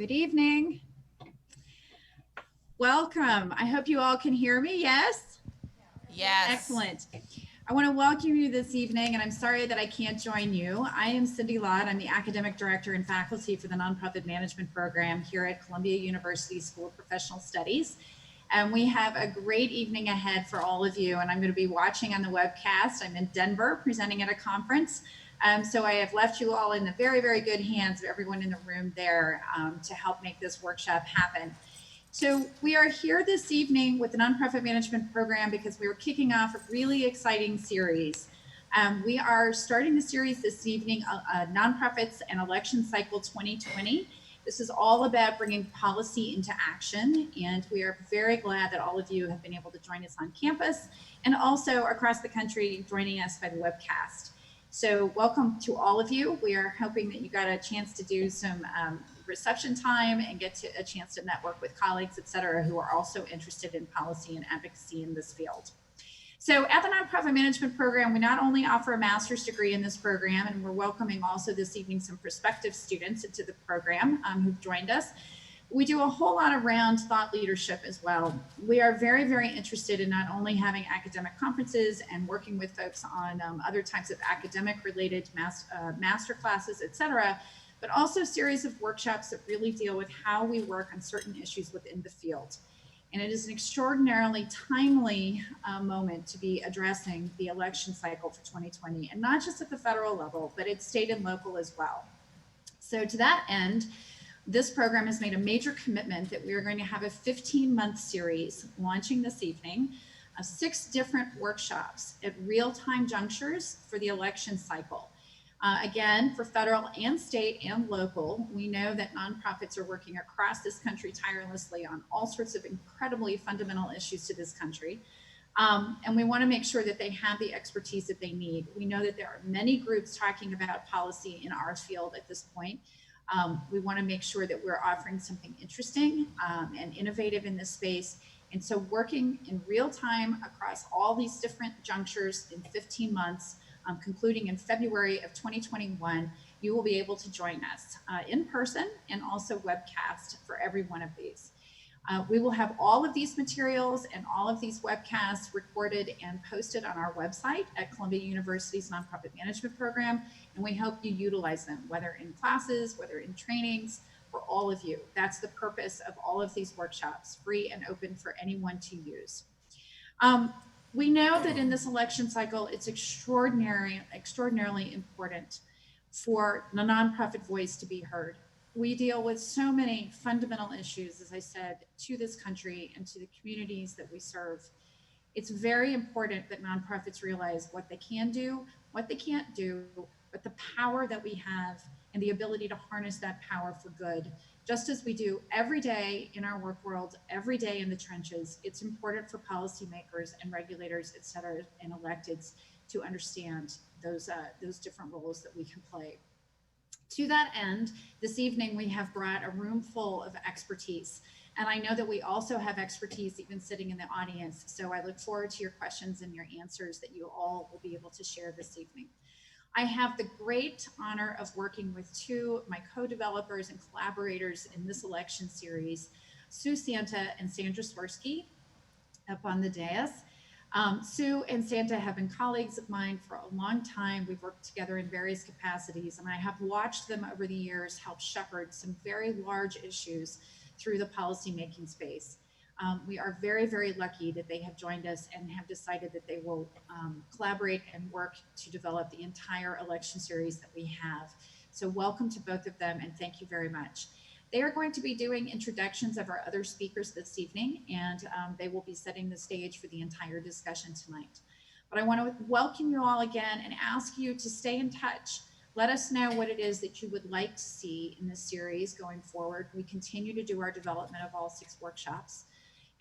Good evening. Welcome. I hope you all can hear me. Yes? Yes. Excellent. I want to welcome you this evening, and I'm sorry that I can't join you. I am Cindy Lott. I'm the Academic Director and Faculty for the Nonprofit Management Program here at Columbia University School of Professional Studies. And we have a great evening ahead for all of you, and I'm going to be watching on the webcast. I'm in Denver presenting at a conference. So I have left you all in the very, very good hands of everyone in the room there to help make this workshop happen. So we are here this evening with the Nonprofit Management Program because we are kicking off a really exciting series. We are starting the series this evening, Nonprofits and Election Cycle 2020. This is all about bringing policy into action, and we are very glad that all of you have been able to join us on campus and also across the country joining us by the webcast. So welcome to all of you. We are hoping that you got a chance to do some reception time and get to a chance to network with colleagues, et cetera, who are also interested in policy and advocacy in this field. So at the Nonprofit Management Program, we not only offer a master's degree in this program, and we're welcoming also this evening some prospective students into the program who've joined us. We do a whole lot around thought leadership as well. We are very, very interested in not only having academic conferences and working with folks on other types of academic related master classes, et cetera, but also a series of workshops that really deal with how we work on certain issues within the field. And it is an extraordinarily timely moment to be addressing the election cycle for 2020, and not just at the federal level, but at state and local as well. So to that end, this program has made a major commitment that we are going to have a 15-month series launching this evening of 6 different workshops at real-time junctures for the election cycle. Again, for federal and state and local, we know that nonprofits are working across this country tirelessly on all sorts of incredibly fundamental issues to this country. And we want to make sure that they have the expertise that they need. We know that there are many groups talking about policy in our field at this point. We want to make sure that we're offering something interesting and innovative in this space. And so working in real time across all these different junctures in 15 months, concluding in February of 2021, you will be able to join us in person and also webcast for every one of these. We will have all of these materials and all of these webcasts recorded and posted on our website at Columbia University's Nonprofit Management Program, and we hope you utilize them, whether in classes, whether in trainings, for all of you. That's the purpose of all of these workshops, free and open for anyone to use. We know that in this election cycle, it's extraordinarily important for the nonprofit voice to be heard. We deal with so many fundamental issues, as I said, to this country and to the communities that we serve. It's very important that nonprofits realize what they can do, what they can't do, but the power that we have and the ability to harness that power for good. Just as we do every day in our work world, every day in the trenches, it's important for policymakers and regulators, et cetera, and electeds to understand those different roles that we can play. To that end, this evening we have brought a room full of expertise. And I know that we also have expertise even sitting in the audience. So I look forward to your questions and your answers that you all will be able to share this evening. I have the great honor of working with 2 of my co-developers and collaborators in this election series, Santa and Sandra Swirski, up on the dais. Sue and Santa have been colleagues of mine for a long time. We've worked together in various capacities, and I have watched them over the years help shepherd some very large issues through the policymaking space. We are very, very lucky that they have joined us and have decided that they will collaborate and work to develop the entire election series that we have. So welcome to both of them, and thank you very much. They are going to be doing introductions of our other speakers this evening, and they will be setting the stage for the entire discussion tonight. But I want to welcome you all again and ask you to stay in touch. Let us know what it is that you would like to see in this series going forward. We continue to do our development of all 6 workshops.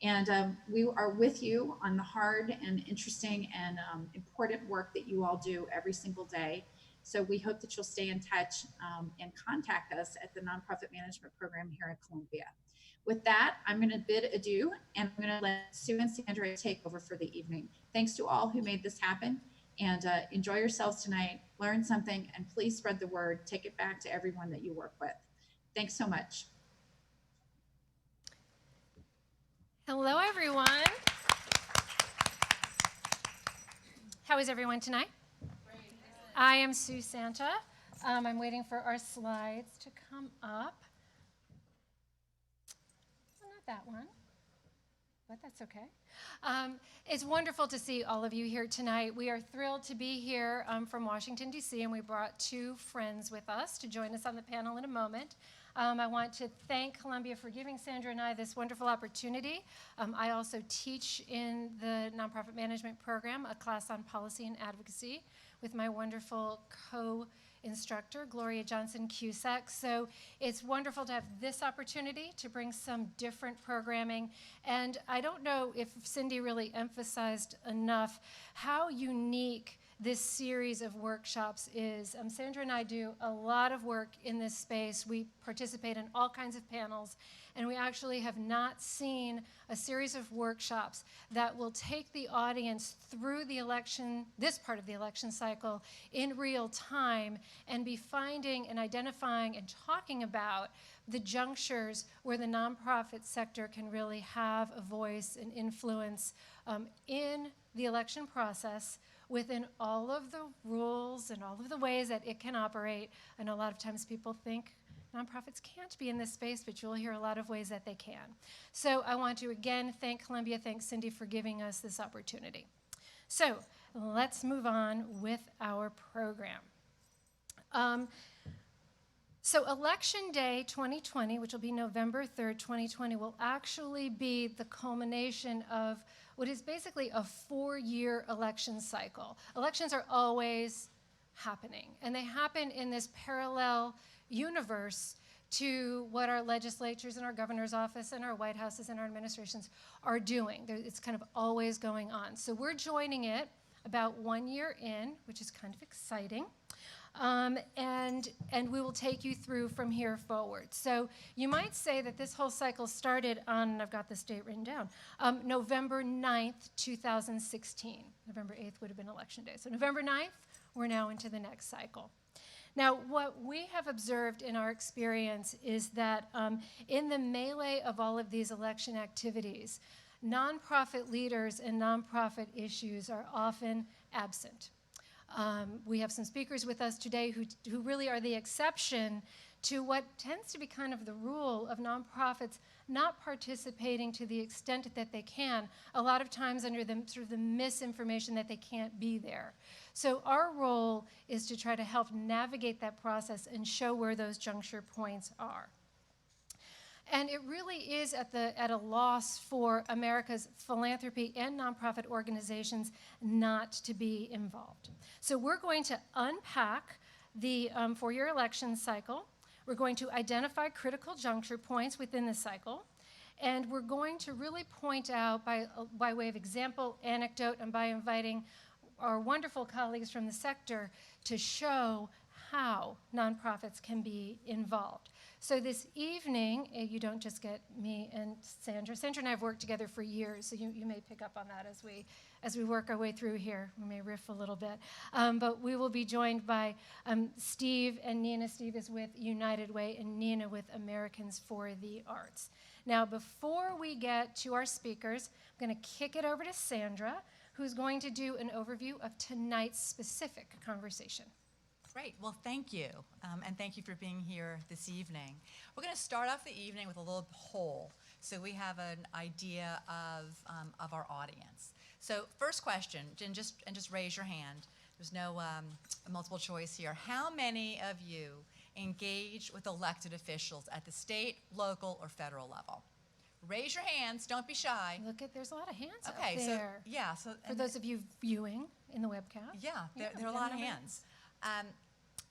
And we are with you on the hard and interesting and important work that you all do every single day. So we hope that you'll stay in touch and contact us at the Nonprofit Management Program here at Columbia. With that, I'm going to bid adieu, and I'm going to let Sue and Sandra take over for the evening. Thanks to all who made this happen, and enjoy yourselves tonight, learn something, and please spread the word. Take it back to everyone that you work with. Thanks so much. Hello, everyone. How is everyone tonight? Great. I am Sue Santa. I'm waiting for our slides to come up. Well, not that one, but that's okay. It's wonderful to see all of you here tonight. We are thrilled to be here from Washington, D.C., and we brought two friends with us to join us on the panel in a moment. I want to thank Columbia for giving Sandra and I this wonderful opportunity. I also teach in the nonprofit management program, a class on policy and advocacy, with my wonderful co-instructor, Gloria Johnson-Cusack. So it's wonderful to have this opportunity to bring some different programming. And I don't know if Cindy really emphasized enough how unique this series of workshops is. Sandra and I do a lot of work in this space. We participate in all kinds of panels, and we actually have not seen a series of workshops that will take the audience through the election, this part of the election cycle, in real time, and be finding and identifying and talking about the junctures where the nonprofit sector can really have a voice and influence in the election process, within all of the rules and all of the ways that it can operate. I know a lot of times people think nonprofits can't be in this space, but you'll hear a lot of ways that they can. So I want to again thank Columbia, thank Cindy for giving us this opportunity. So let's move on with our program. So Election Day 2020, which will be November 3rd, 2020, will actually be the culmination of what is basically a 4-year election cycle. Elections are always happening, and they happen in this parallel universe to what our legislatures and our governor's office and our White Houses and our administrations are doing. It's kind of always going on. So we're joining it about 1 year in, which is kind of exciting. And we will take you through from here forward. So you might say that this whole cycle started on, I've got this date written down, November 9th, 2016. November 8th would have been Election Day. So November 9th, we're now into the next cycle. Now, what we have observed in our experience is that in the melee of all of these election activities, nonprofit leaders and nonprofit issues are often absent. We have some speakers with us today who really are the exception to what tends to be kind of the rule of nonprofits not participating to the extent that they can, a lot of times under the sort of the misinformation that they can't be there. So our role is to try to help navigate that process and show where those juncture points are. And it really is at a loss for America's philanthropy and nonprofit organizations not to be involved. So we're going to unpack the 4-year election cycle. We're going to identify critical juncture points within the cycle. And we're going to really point out by way of example, anecdote, and by inviting our wonderful colleagues from the sector to show how nonprofits can be involved. So this evening, you don't just get me and Sandra. Sandra and I have worked together for years, so you may pick up on that as we work our way through here. We may riff a little bit. But we will be joined by Steve and Nina. Steve is with United Way and Nina with Americans for the Arts. Now, before we get to our speakers, I'm going to kick it over to Sandra, who's going to do an overview of tonight's specific conversation. Great. Well, thank you. And thank you for being here this evening. We're going to start off the evening with a little poll, so we have an idea of our audience. So first question, and just raise your hand. There's no multiple choice here. How many of you engage with elected officials at the state, local, or federal level? Raise your hands. Don't be shy. Look there's a lot of hands out there. So, yeah. For those of you viewing in the webcast. Yeah, there are a lot of hands.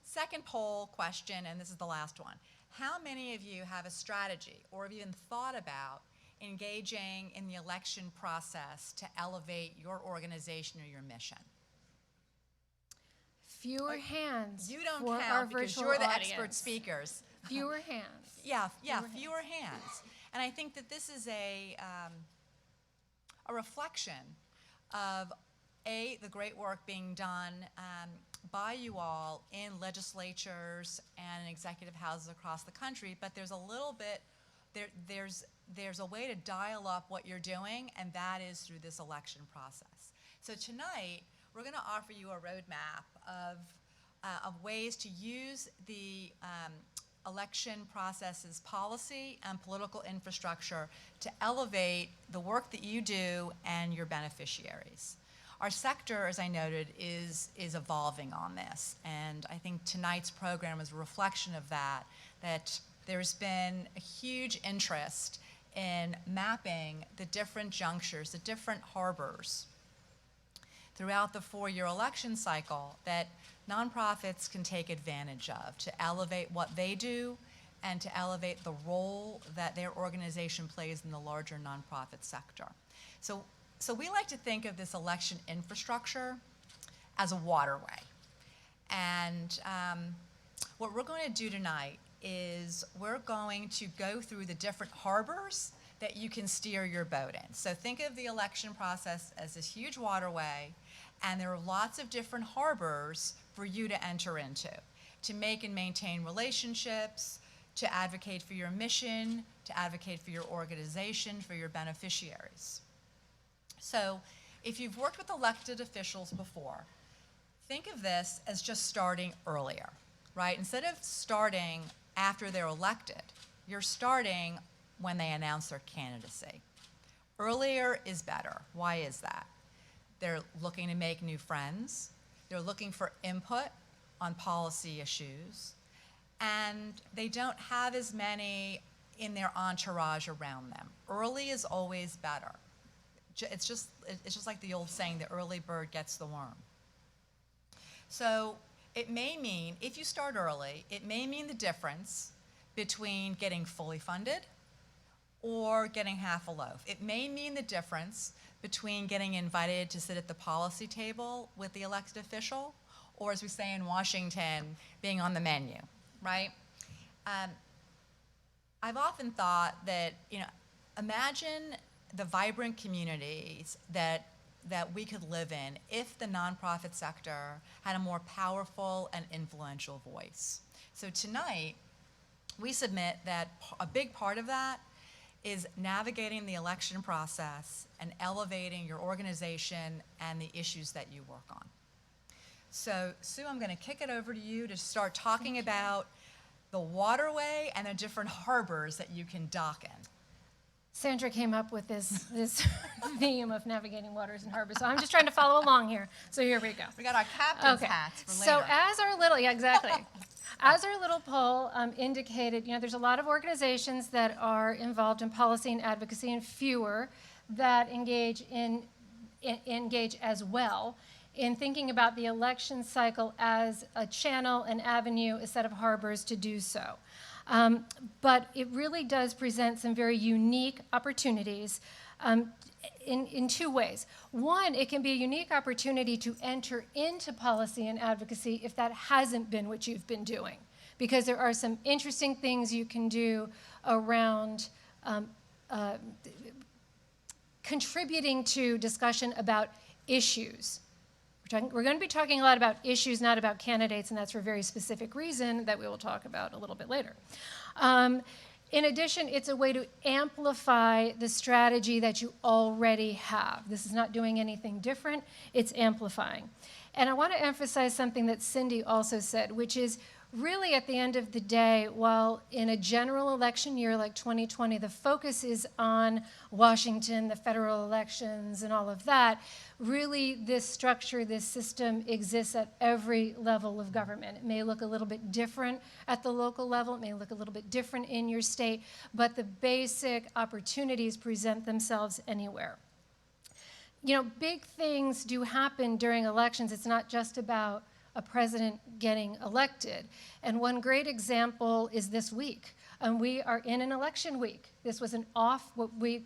Second poll question, and this is the last one. How many of you have a strategy or have even thought about engaging in the election process to elevate your organization or your mission? Fewer hands. You don't for count our because virtual you're the audience. expert speakers. Fewer hands. Yeah, fewer hands. And I think that this is a reflection of the great work being done by you all in legislatures and executive houses across the country, but there's a little bit there's a way to dial up what you're doing, and that is through this election process. So tonight, we're going to offer you a roadmap of ways to use the election process's policy and political infrastructure to elevate the work that you do and your beneficiaries. Our sector, as I noted, is evolving on this, and I think tonight's program is a reflection of that, that there's been a huge interest in mapping the different junctures, the different harbors throughout the 4-year election cycle that nonprofits can take advantage of to elevate what they do and to elevate the role that their organization plays in the larger nonprofit sector. So we like to think of this election infrastructure as a waterway. And what we're going to do tonight is we're going to go through the different harbors that you can steer your boat in. So think of the election process as this huge waterway, and there are lots of different harbors for you to enter into, to make and maintain relationships, to advocate for your mission, to advocate for your organization, for your beneficiaries. So if you've worked with elected officials before, think of this as just starting earlier, right? Instead of starting after they're elected, you're starting when they announce their candidacy. Earlier is better. Why is that? They're looking to make new friends. They're looking for input on policy issues. And they don't have as many in their entourage around them. Early is always better. It's just like the old saying, the early bird gets the worm. So it may mean, if you start early, it may mean the difference between getting fully funded or getting half a loaf. It may mean the difference between getting invited to sit at the policy table with the elected official, or as we say in Washington, being on the menu, right? I've often thought that, imagine the vibrant communities that we could live in if the nonprofit sector had a more powerful and influential voice. So tonight, we submit that a big part of that is navigating the election process and elevating your organization and the issues that you work on. So Sue, I'm going to kick it over to you to start talking about the waterway and the different harbors that you can dock in. Sandra came up with this theme of navigating waters and harbors, so I'm just trying to follow along here. So here we go. We got our captain's hats for later. So as our little, exactly. As our little poll indicated, there's a lot of organizations that are involved in policy and advocacy, and fewer that engage as well in thinking about the election cycle as a channel, an avenue, a set of harbors to do so. But it really does present some very unique opportunities in two ways. One, it can be a unique opportunity to enter into policy and advocacy if that hasn't been what you've been doing, because there are some interesting things you can do around contributing to discussion about issues. We're going to be talking a lot about issues, not about candidates, and that's for a very specific reason that we will talk about a little bit later. In addition, it's a way to amplify the strategy that you already have. This is not doing anything different, it's amplifying. And I want to emphasize something that Cindy also said, which is really at the end of the day, while in a general election year like 2020, the focus is on Washington, the federal elections and all of that, really this structure, this system exists at every level of government. It may look a little bit different at the local level, it may look a little bit different in your state, but the basic opportunities present themselves anywhere. Big things do happen during elections. It's not just about a president getting elected. And one great example is this week. We are in an election week. This was what we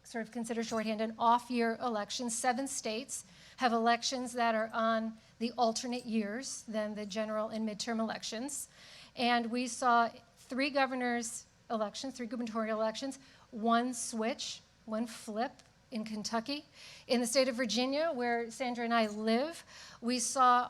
sort of consider shorthand, an off-year election. 7 states have elections that are on the alternate years than the general and midterm elections. And we saw 3 governors' elections, 3 gubernatorial elections, 1 switch, 1 flip in Kentucky. In the state of Virginia, where Sandra and I live, we saw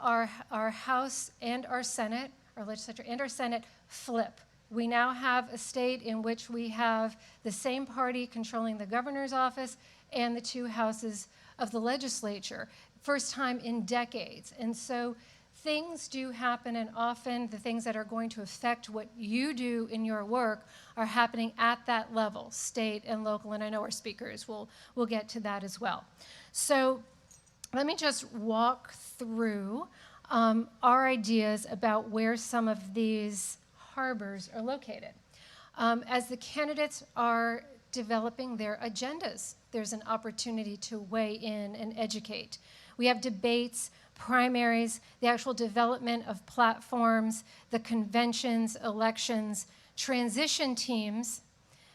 our House and our Senate, our legislature and our Senate flip we now have a state in which we have the same party controlling the governor's office and the two houses of the legislature, first time in decades. And so things do happen, and often the things that are going to affect what you do in your work are happening at that level, state and local, and I know our speakers will get to that as well. So let me just walk through our ideas about where some of these harbors are located. As the candidates are developing their agendas, there's an opportunity to weigh in and educate. We have debates, primaries, the actual development of platforms, the conventions, elections, transition teams,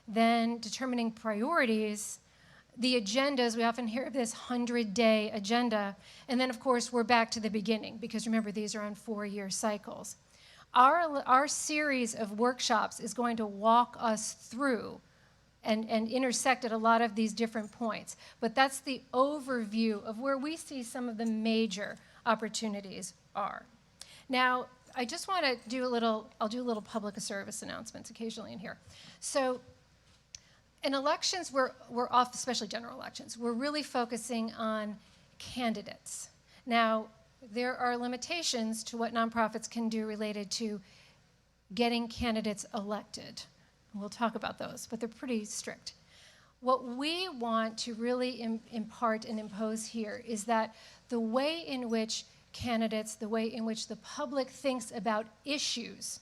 then determining priorities, the agendas. We often hear of this 100-day agenda, and then of course we're back to the beginning, because remember, these are on 4-year cycles. Our series of workshops is going to walk us through and intersect at a lot of these different points. But that's the overview of where we see some of the major opportunities are. Now, I just want to do I'll do a little public service announcements occasionally in here. So in elections, we're off, especially general elections, we're really focusing on candidates. Now, there are limitations to what nonprofits can do related to getting candidates elected. We'll talk about those, but they're pretty strict. What we want to really impart and impose here is that the way in which candidates, the way in which the public thinks about issues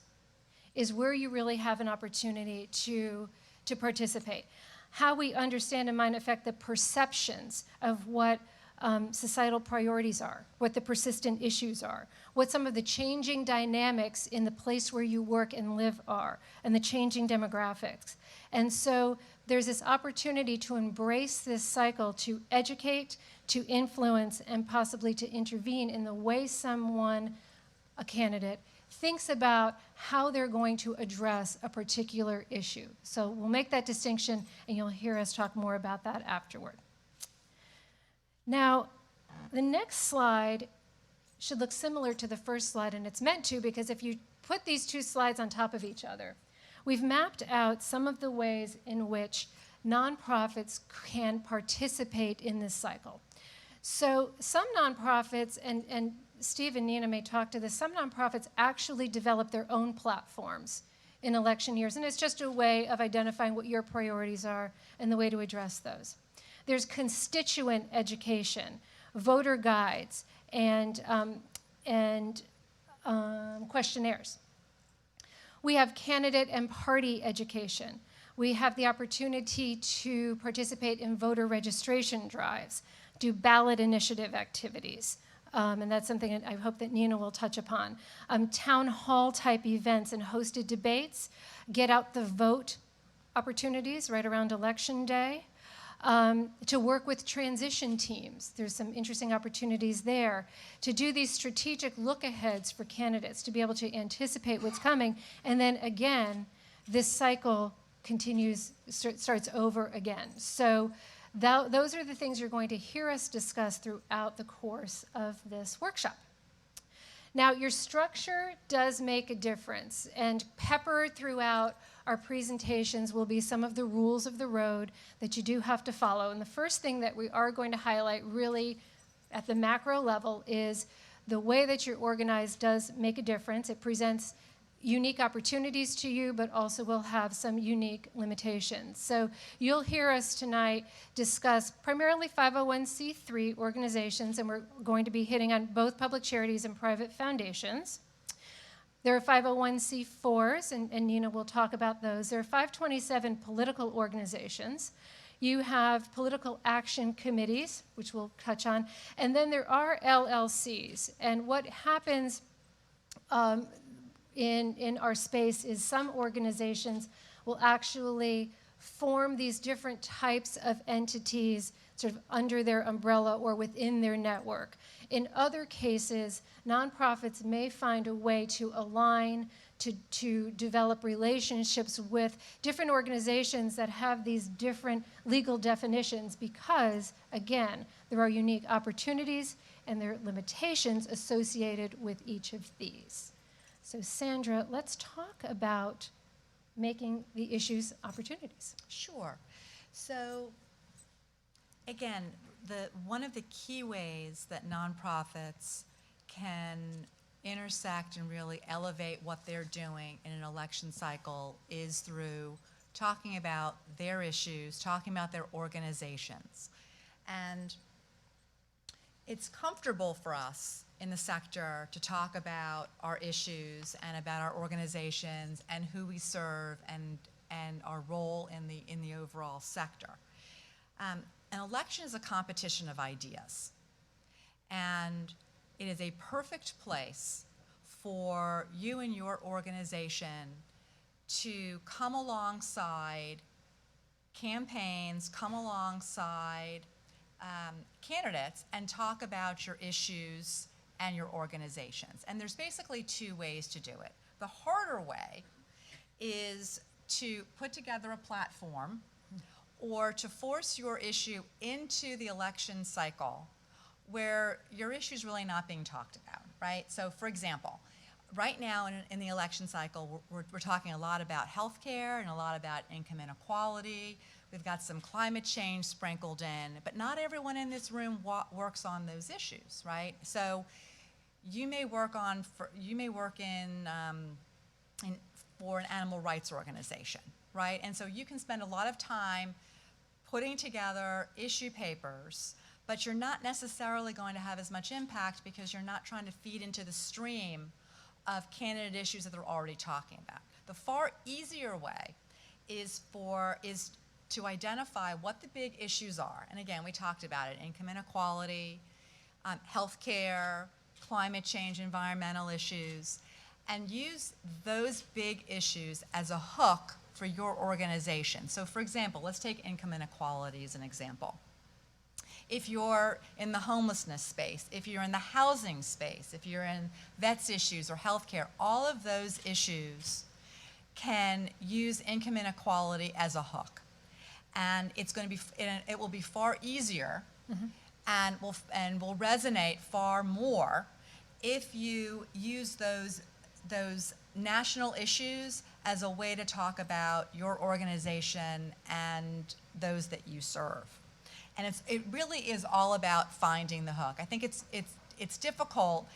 is where you really have an opportunity to participate. How we understand and might affect the perceptions of what societal priorities are, what the persistent issues are, what some of the changing dynamics in the place where you work and live are, and the changing demographics. And so there's this opportunity to embrace this cycle, to educate, to influence, and possibly to intervene in the way someone, a candidate, thinks about how they're going to address a particular issue. So we'll make that distinction, and you'll hear us talk more about that afterward. Now, the next slide should look similar to the first slide, and it's meant to, because if you put these two slides on top of each other, we've mapped out some of the ways in which nonprofits can participate in this cycle. So some nonprofits, and Steve and Nina may talk to this, some nonprofits actually develop their own platforms in election years, and it's just a way of identifying what your priorities are and the way to address those. There's constituent education, voter guides, and questionnaires. We have candidate and party education. We have the opportunity to participate in voter registration drives, do ballot initiative activities, and that's something that I hope that Nina will touch upon. Town hall type events and hosted debates, get out the vote opportunities right around Election Day. To work with transition teams. There's some interesting opportunities there. To do these strategic look-aheads for candidates, to be able to anticipate what's coming. And then again, this cycle continues, starts over again. So those are the things you're going to hear us discuss throughout the course of this workshop. Now, your structure does make a difference, and peppered throughout our presentations will be some of the rules of the road that you do have to follow. And the first thing that we are going to highlight really at the macro level is the way that you're organized does make a difference. It presents unique opportunities to you, but also will have some unique limitations. So you'll hear us tonight discuss primarily 501c3 organizations, and we're going to be hitting on both public charities and private foundations. There are 501c4s, and Nina will talk about those. There are 527 political organizations. You have political action committees, which we'll touch on, and then there are LLCs. And what happens in our space is some organizations will actually form these different types of entities sort of under their umbrella or within their network. In other cases, nonprofits may find a way to align, to develop relationships with different organizations that have these different legal definitions because, again, there are unique opportunities and there are limitations associated with each of these. So Sandra, let's talk about making the issues opportunities. Sure. So, again, one of the key ways that nonprofits can intersect and really elevate what they're doing in an election cycle is through talking about their issues, talking about their organizations. And it's comfortable for us in the sector to talk about our issues and about our organizations and who we serve and our role in the overall sector. An election is a competition of ideas, and it is a perfect place for you and your organization to come alongside campaigns, come alongside candidates and talk about your issues and your organizations. And there's basically two ways to do it. The harder way is to put together a platform or to force your issue into the election cycle where your issue is really not being talked about, right? So for example, right now in the election cycle, we're talking a lot about healthcare and a lot about income inequality. We've got some climate change sprinkled in, but not everyone in this room works on those issues, right? So you may work for an animal rights organization, right? And so you can spend a lot of time putting together issue papers, but you're not necessarily going to have as much impact because you're not trying to feed into the stream of candidate issues that they're already talking about. The far easier way is to identify what the big issues are. And again, we talked about it, income inequality, healthcare, climate change, environmental issues, and use those big issues as a hook for your organization. So for example, let's take income inequality as an example. If you're in the homelessness space, if you're in the housing space, if you're in vets issues or healthcare, all of those issues can use income inequality as a hook. And it will be far easier and will resonate far more if you use those national issues as a way to talk about your organization and those that you serve. And it really is all about finding the hook. I think it's difficult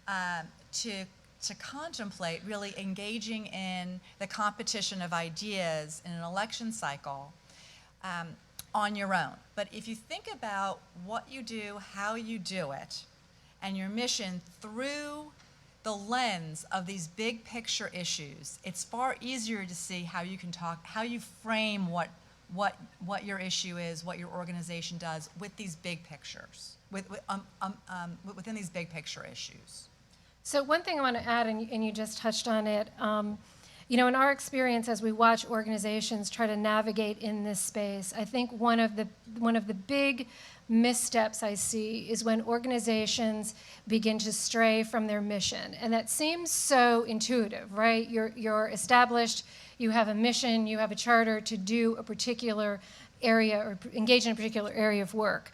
to contemplate really engaging in the competition of ideas in an election cycle on your own. But if you think about what you do, how you do it, and your mission through the lens of these big picture issues, it's far easier to see how you can how you frame what your issue is, what your organization does with these big pictures, within these big picture issues. So one thing I want to add, and you just touched on it, in our experience as we watch organizations try to navigate in this space, I think one of the big missteps I see is when organizations begin to stray from their mission. And that seems so intuitive, right? You're established, you have a mission, you have a charter to do a particular area or engage in a particular area of work.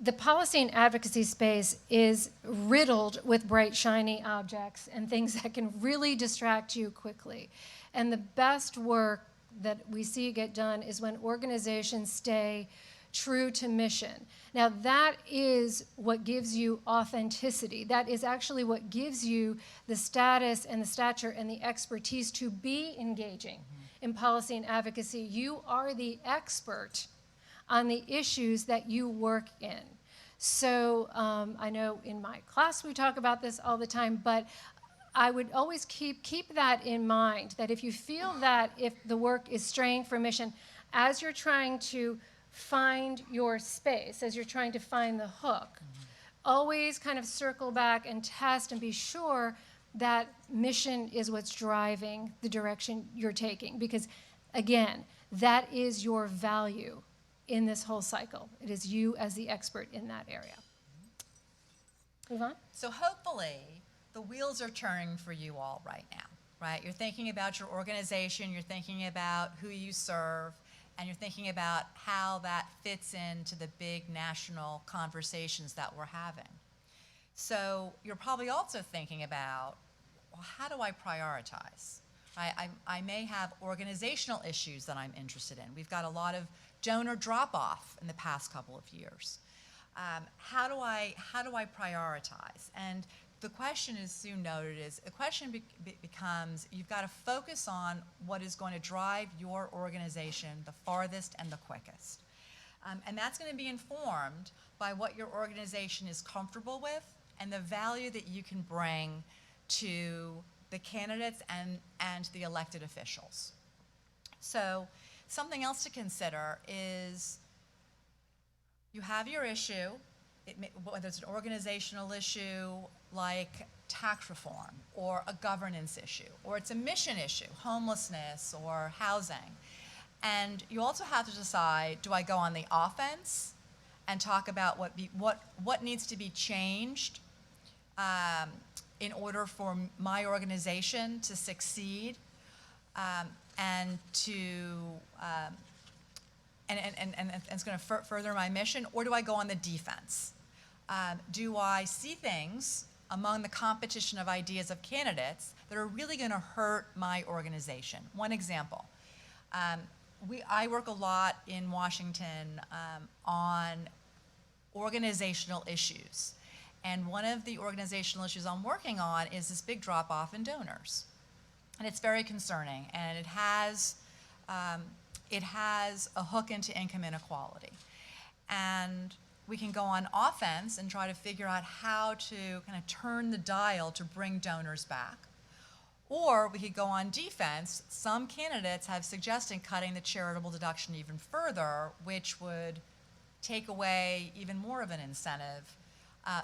The policy and advocacy space is riddled with bright, shiny objects and things that can really distract you quickly. And the best work that we see get done is when organizations stay true to mission. Now, that is what gives you authenticity. That is actually what gives you the status and the stature and the expertise to be engaging in policy and advocacy. You are the expert on the issues that you work in. So I know in my class we talk about this all the time, but I would always keep that in mind, that if you feel that if the work is straying from mission, as you're trying to find your space, as you're trying to find the hook, always kind of circle back and test and be sure that mission is what's driving the direction you're taking. Because again, that is your value in this whole cycle. It is you as the expert in that area. Move on. So hopefully the wheels are turning for you all right now, right? You're thinking about your organization, you're thinking about who you serve, and you're thinking about how that fits into the big national conversations that we're having. So you're probably also thinking about, well, how do I prioritize, I may have organizational issues that I'm interested in. We've got a lot of donor drop-off in the past couple of years. How do I prioritize? And the question, as Sue noted, is the question becomes, you've got to focus on what is going to drive your organization the farthest and the quickest. And that's going to be informed by what your organization is comfortable with and the value that you can bring to the candidates and the elected officials. So something else to consider is you have your issue, whether it's an organizational issue like tax reform or a governance issue, or it's a mission issue, homelessness or housing. And you also have to decide, do I go on the offense and talk about what needs to be changed in order for my organization to succeed and it's going to further my mission, or do I go on the defense? Do I see things among the competition of ideas of candidates that are really going to hurt my organization? One example, I work a lot in Washington on organizational issues. And one of the organizational issues I'm working on is this big drop-off in donors. And it's very concerning, and it has a hook into income inequality. And we can go on offense and try to figure out how to kind of turn the dial to bring donors back. Or we could go on defense. Some candidates have suggested cutting the charitable deduction even further, which would take away even more of an incentive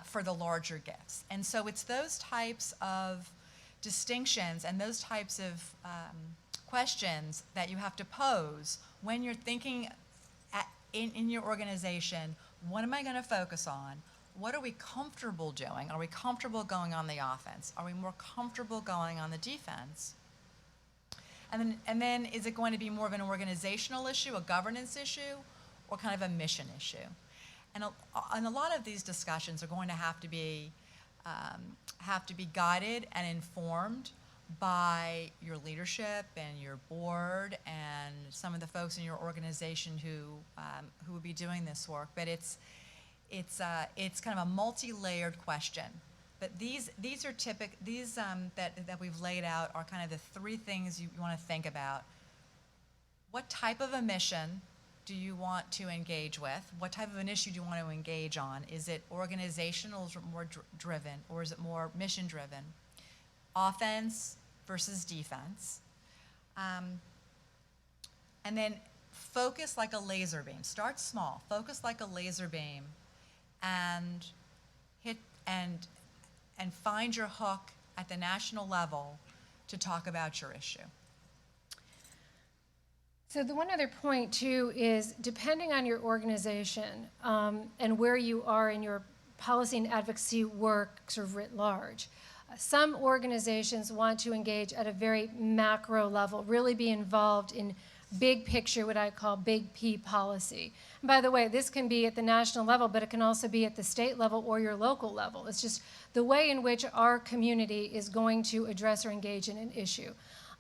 for the larger gifts. And so it's those types of distinctions and those types of questions that you have to pose when you're thinking in your organization, what am I going to focus on? What are we comfortable doing? Are we comfortable going on the offense? Are we more comfortable going on the defense? And then is it going to be more of an organizational issue, a governance issue, or kind of a mission issue? And a lot of these discussions are going to have to be guided and informed by your leadership and your board and some of the folks in your organization who will be doing this work. But it's kind of a multi-layered question. But these are that we've laid out are kind of the three things you want to think about. What type of a mission do you want to engage with? What type of an issue do you want to engage on? Is it organizational, is it more driven, or is it more mission driven? Offense versus defense. And then focus like a laser beam. Start small, focus like a laser beam, and hit and find your hook at the national level to talk about your issue. So the one other point too is, depending on your organization and where you are in your policy and advocacy work sort of writ large, some organizations want to engage at a very macro level, really be involved in big picture, what I call big P policy. And by the way, this can be at the national level, but it can also be at the state level or your local level. It's just the way in which our community is going to address or engage in an issue.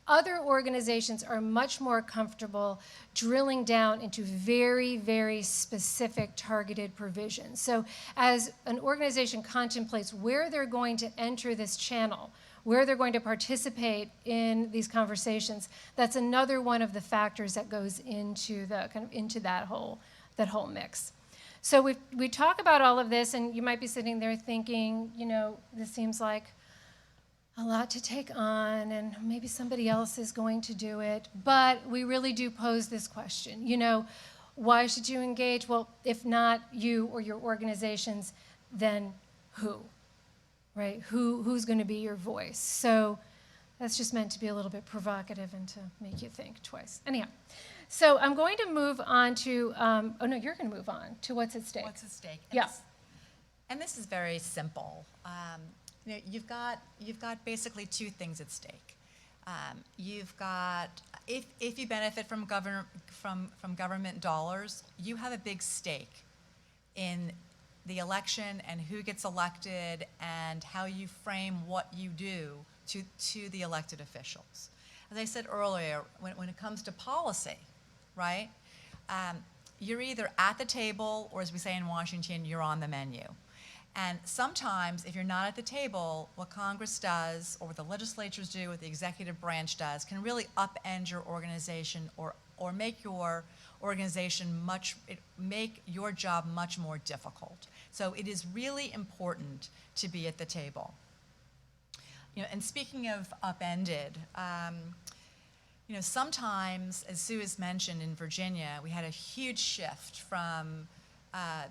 Other organizations are much more comfortable drilling down into very, very specific targeted provisions. So as an organization contemplates where they're going to enter this channel, where they're going to participate in these conversations, that's another one of the factors that goes into the into that whole mix. So we talk about all of this, and you might be sitting there thinking, you know, this seems like a lot to take on, and maybe somebody else is going to do it. But we really do pose this question, you know, why should you engage? Well, if not you or your organizations, then who, right? Who's going to be your voice? So that's just meant to be a little bit provocative and to make you think twice. Anyhow, so I'm going to move on to, oh no, you're going to move on to what's at stake. What's at stake? Yeah. And this is very simple. You know, you've got basically two things at stake. You've got, if you benefit from government dollars, you have a big stake in the election and who gets elected and how you frame what you do to the elected officials. As I said earlier, when it comes to policy, right, you're either at the table, or as we say in Washington, you're on the menu. And sometimes, if you're not at the table, what Congress does, or what the legislatures do, what the executive branch does, can really upend your organization or make your organization make your job much more difficult. So it is really important to be at the table. And speaking of upended, sometimes, as Sue has mentioned, in Virginia, we had a huge shift from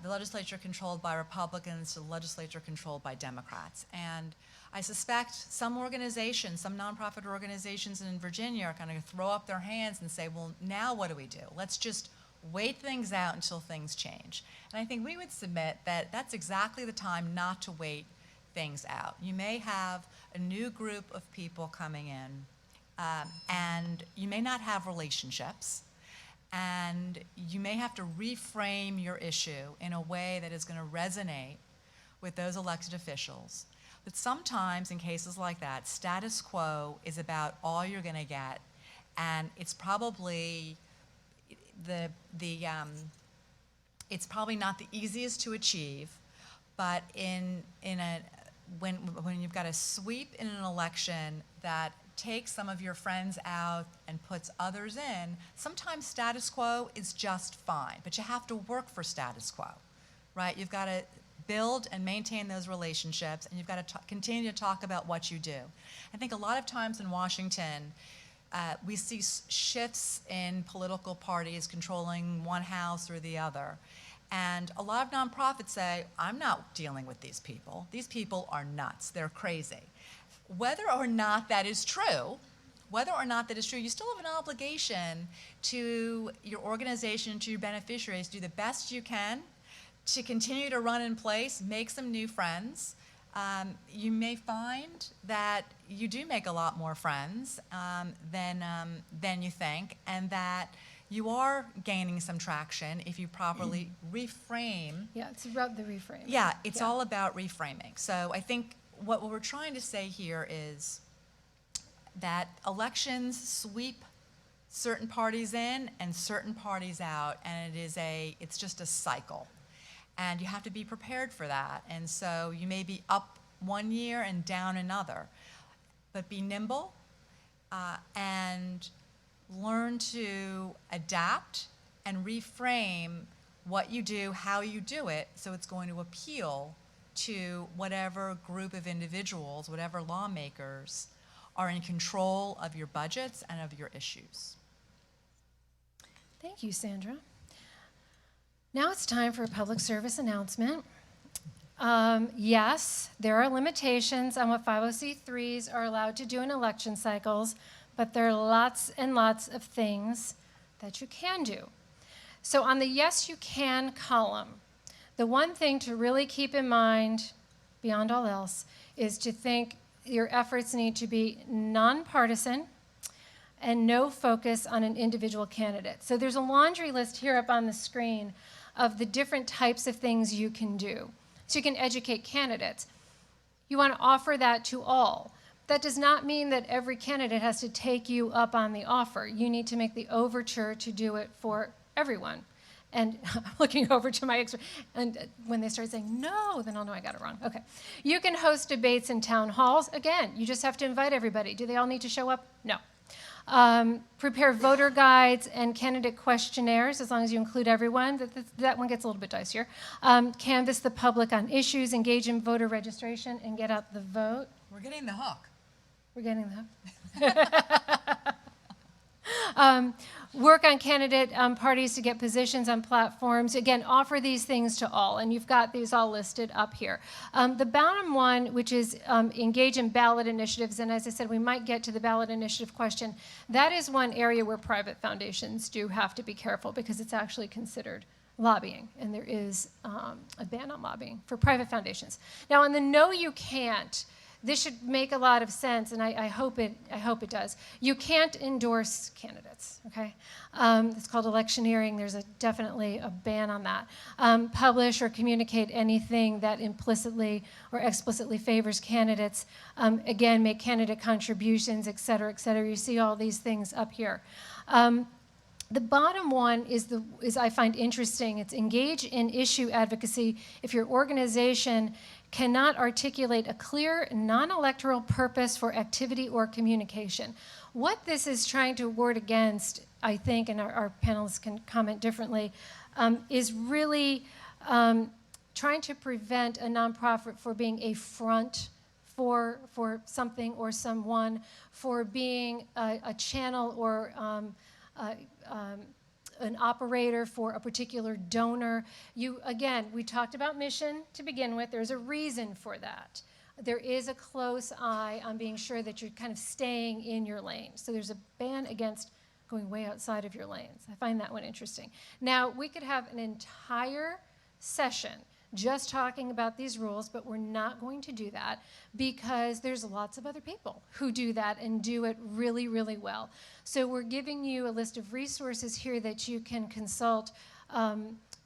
the legislature controlled by Republicans to the legislature controlled by Democrats. And I suspect some organizations, some nonprofit organizations in Virginia are going to throw up their hands and say, well, now what do we do? Let's just wait things out until things change. And I think we would submit that that's exactly the time not to wait things out. You may have a new group of people coming in, and you may not have relationships, and you may have to reframe your issue in a way that is going to resonate with those elected officials. But sometimes, in cases like that, status quo is about all you're going to get, and it's probably it's probably not the easiest to achieve, but when you've got a sweep in an election that takes some of your friends out and puts others in, sometimes status quo is just fine, but you have to work for status quo, right? You've got to build and maintain those relationships, and you've got to continue to talk about what you do. I think a lot of times in Washington, we see shifts in political parties controlling one house or the other. And a lot of nonprofits say, I'm not dealing with these people. These people are nuts. They're crazy. Whether or not that is true, you still have an obligation to your organization, to your beneficiaries, do the best you can to continue to run in place, make some new friends. You may find that you do make a lot more friends than you think, and that you are gaining some traction if you properly reframe. Yeah, it's about the reframe. Yeah, it's all about reframing. So I think what we're trying to say here is that elections sweep certain parties in and certain parties out, and it's just a cycle. And you have to be prepared for that. And so you may be up one year and down another. But be nimble and learn to adapt and reframe what you do, how you do it, so it's going to appeal to whatever group of individuals, whatever lawmakers are in control of your budgets and of your issues. Thank you, Sandra. Now it's time for a public service announcement. Yes, there are limitations on what 501c3s are allowed to do in election cycles, but there are lots and lots of things that you can do. So on the yes, you can column, the one thing to really keep in mind, beyond all else, is to think your efforts need to be nonpartisan and no focus on an individual candidate. So there's a laundry list here up on the screen of the different types of things you can do. So you can educate candidates. You want to offer that to all. That does not mean that every candidate has to take you up on the offer. You need to make the overture to do it for everyone. And I'm looking over to my expert, and when they start saying no, then I'll know I got it wrong. Okay. You can host debates in town halls. Again, you just have to invite everybody. Do they all need to show up? No. Prepare voter guides and candidate questionnaires, as long as you include everyone. That one gets a little bit dicier. Canvass the public on issues, engage in voter registration, and get out the vote. We're getting the hook. We're getting the hook. Work on candidate parties to get positions on platforms. Again, offer these things to all, and you've got these all listed up here. The bottom one, which is engage in ballot initiatives, and as I said, we might get to the ballot initiative question. That is one area where private foundations do have to be careful because it's actually considered lobbying, and there is a ban on lobbying for private foundations. Now, on the no, you can't, this should make a lot of sense, and I hope it does. You can't endorse candidates, okay? It's called electioneering. There's definitely a ban on that. Publish or communicate anything that implicitly or explicitly favors candidates. Again, make candidate contributions, et cetera, et cetera. You see all these things up here. The bottom one is I find interesting. It's engage in issue advocacy if your organization cannot articulate a clear, non-electoral purpose for activity or communication. What this is trying to ward against, I think, and our panelists can comment differently, is really trying to prevent a nonprofit for being a front for something or someone, for being a channel or an operator for a particular donor. Again, we talked about mission to begin with. There's a reason for that. There is a close eye on being sure that you're kind of staying in your lane. So there's a ban against going way outside of your lanes. I find that one interesting. Now, we could have an entire session just talking about these rules, but we're not going to do that because there's lots of other people who do that and do it really, really well. So we're giving you a list of resources here that you can consult.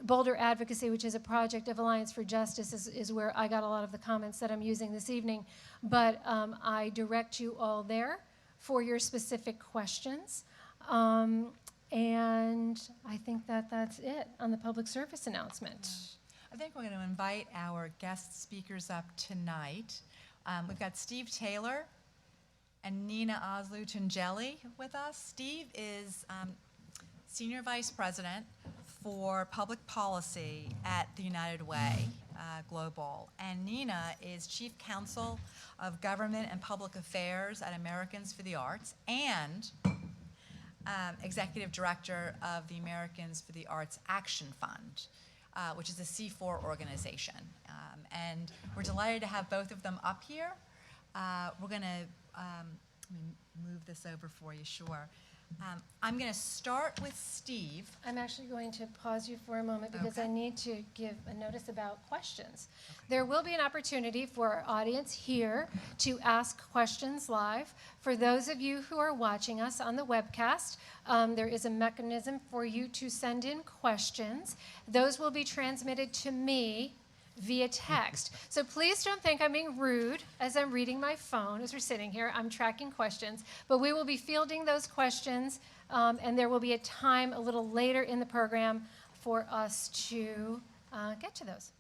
Boulder Advocacy, which is a project of Alliance for Justice, is where I got a lot of the comments that I'm using this evening. But I direct you all there for your specific questions. And I think that's it on the public service announcement. I think we're going to invite our guest speakers up tonight. We've got Steve Taylor and Nina Ozlu Tunceli with us. Steve is Senior Vice President for Public Policy at the United Way Global. And Nina is Chief Counsel of Government and Public Affairs at Americans for the Arts and Executive Director of the Americans for the Arts Action Fund, which is a C4 organization. And we're delighted to have both of them up here. We're going to let me move this over for you, sure. I'm going to start with Steve. I'm actually going to pause you for a moment because Okay. I need to give a notice about questions. There will be an opportunity for our audience here to ask questions live. For those of you who are watching us on the webcast, there is a mechanism for you to send in questions. Those will be transmitted to me via text. So please don't think I'm being rude as I'm reading my phone as we're sitting here. I'm tracking questions, but we will be fielding those questions, and there will be a time a little later in the program for us to get to those.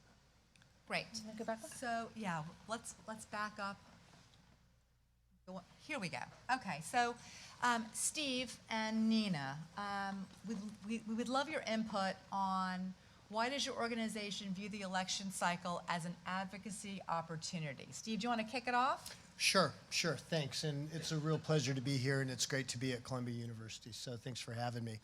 Great. Go back one. So yeah, let's back up. Here we go. Okay, so Steve and Nina, we would love your input on why does your organization view the election cycle as an advocacy opportunity? Steve, do you want to kick it off? Sure, thanks. And it's a real pleasure to be here, and it's great to be at Columbia University, so thanks for having me.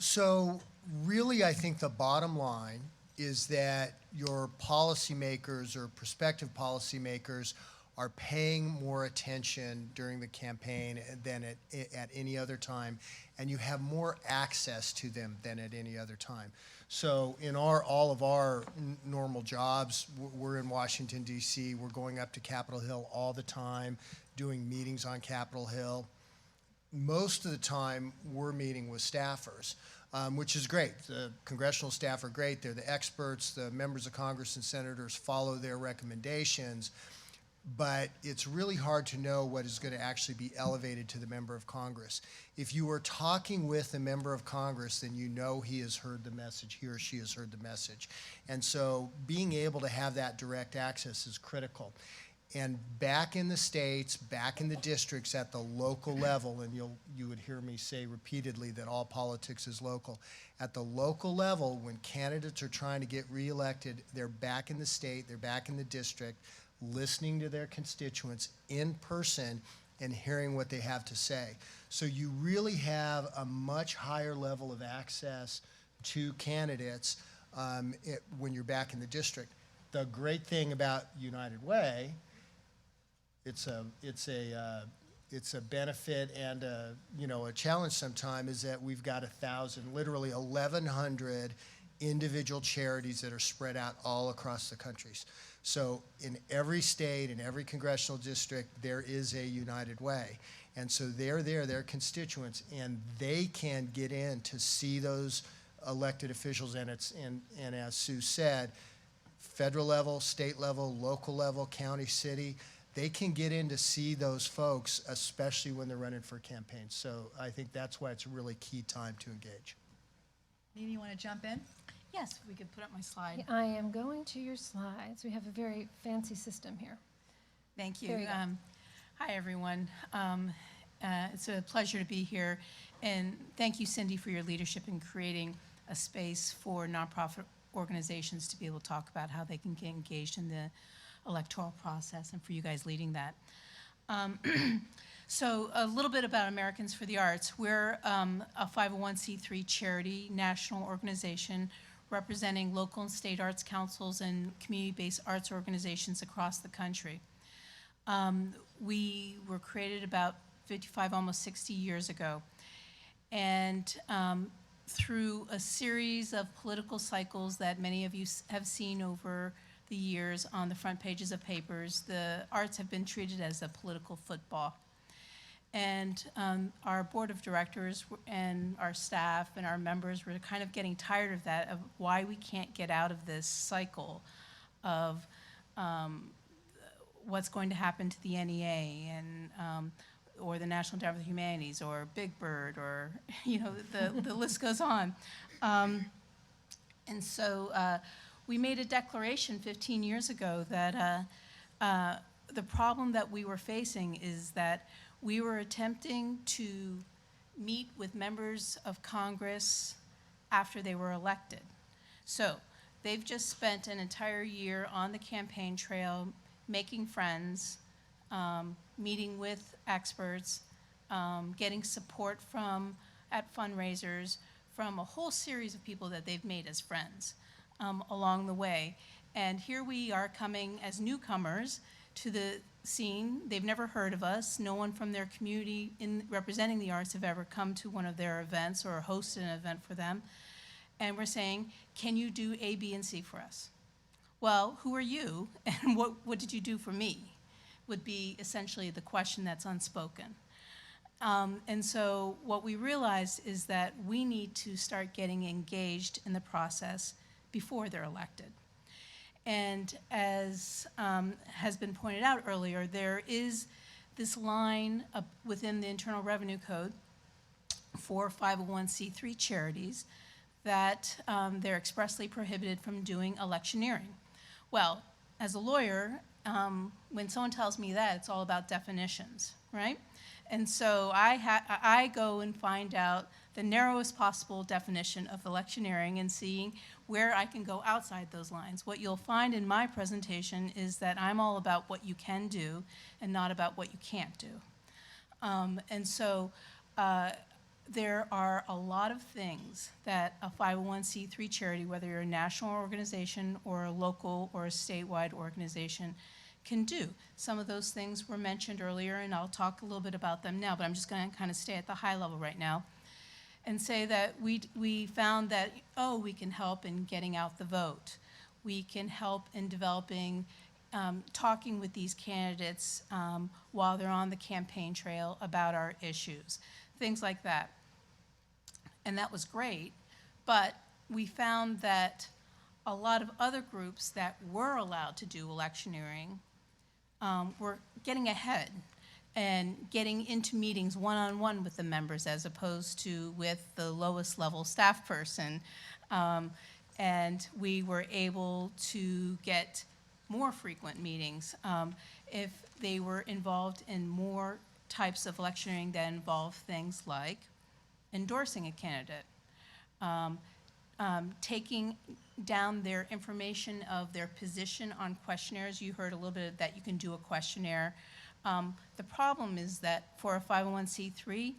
So really, I think the bottom line is that your policymakers or prospective policymakers are paying more attention during the campaign than at any other time, and you have more access to them than at any other time. So in all of our normal jobs, we're in Washington, D.C., we're going up to Capitol Hill all the time, doing meetings on Capitol Hill. Most of the time, we're meeting with staffers, which is great. The congressional staff are great. They're the experts. The members of Congress and senators follow their recommendations. But it's really hard to know what is going to actually be elevated to the member of Congress. If you are talking with a member of Congress, then you know he has heard the message, he or she has heard the message. And so being able to have that direct access is critical. And back in the states, back in the districts at the local level, and you would hear me say repeatedly that all politics is local. At the local level, when candidates are trying to get reelected, they're back in the state, they're back in the district, listening to their constituents in person and hearing what they have to say. So you really have a much higher level of access to candidates when you're back in the district. The great thing about United Way, it's a benefit and a challenge sometimes, is that we've got 1,000, literally 1,100 individual charities that are spread out all across the country. So in every state, in every congressional district, there is a United Way. And so they're there, their constituents, and they can get in to see those elected officials. And as Sue said, federal level, state level, local level, county, city, they can get in to see those folks, especially when they're running for campaigns. So I think that's why it's a really key time to engage. Maybe you want to jump in? Yes, We could put up my slide. I am going to your slides. We have a very fancy system here. Thank you. There you go. Hi, everyone. It's a pleasure to be here. And thank you, Cindy, for your leadership in creating a space for nonprofit organizations to be able to talk about how they can get engaged in the electoral process, and for you guys leading that. So a little bit about Americans for the Arts. We're a 501c3 charity national organization representing local and state arts councils and community-based arts organizations across the country. We were created about 55, almost 60 years ago. And through a series of political cycles that many of you have seen over the years on the front pages of papers, the arts have been treated as a political football. And our board of directors and our staff and our members were kind of getting tired of that, of why we can't get out of this cycle of what's going to happen to the NEA and or the National Endowment for the Humanities or Big Bird, or the list goes on. And so we made a declaration 15 years ago that the problem that we were facing is that we were attempting to meet with members of Congress after they were elected. So they've just spent an entire year on the campaign trail, making friends, meeting with experts, getting support at fundraisers from a whole series of people that they've made as friends along the way. And here we are coming as newcomers to the scene. They've never heard of us. No one from their community representing the arts have ever come to one of their events or hosted an event for them. And we're saying, can you do A, B, and C for us? Well, who are you, and what did you do for me? Would be essentially the question that's unspoken. And so what we realized is that we need to start getting engaged in the process before they're elected. And as has been pointed out earlier, there is this line within the Internal Revenue Code for 501c3 charities that they're expressly prohibited from doing electioneering. Well, as a lawyer, when someone tells me that, it's all about definitions, right? And so I go and find out the narrowest possible definition of electioneering and seeing where I can go outside those lines. What you'll find in my presentation is that I'm all about what you can do and not about what you can't do. And so there are a lot of things that a 501c3 charity, whether you're a national organization or a local or a statewide organization, can do. Some of those things were mentioned earlier, and I'll talk a little bit about them now, but I'm just going to kind of stay at the high level right now and say that we found that, we can help in getting out the vote. We can help in developing, talking with these candidates while they're on the campaign trail about our issues, things like that. And that was great, but we found that a lot of other groups that were allowed to do electioneering were getting ahead and getting into meetings one-on-one with the members as opposed to with the lowest level staff person. And we were able to get more frequent meetings if they were involved in more types of electioneering that involve things like endorsing a candidate, taking down their information of their position on questionnaires. You heard a little bit that you can do a questionnaire. The problem is that for a 501c3,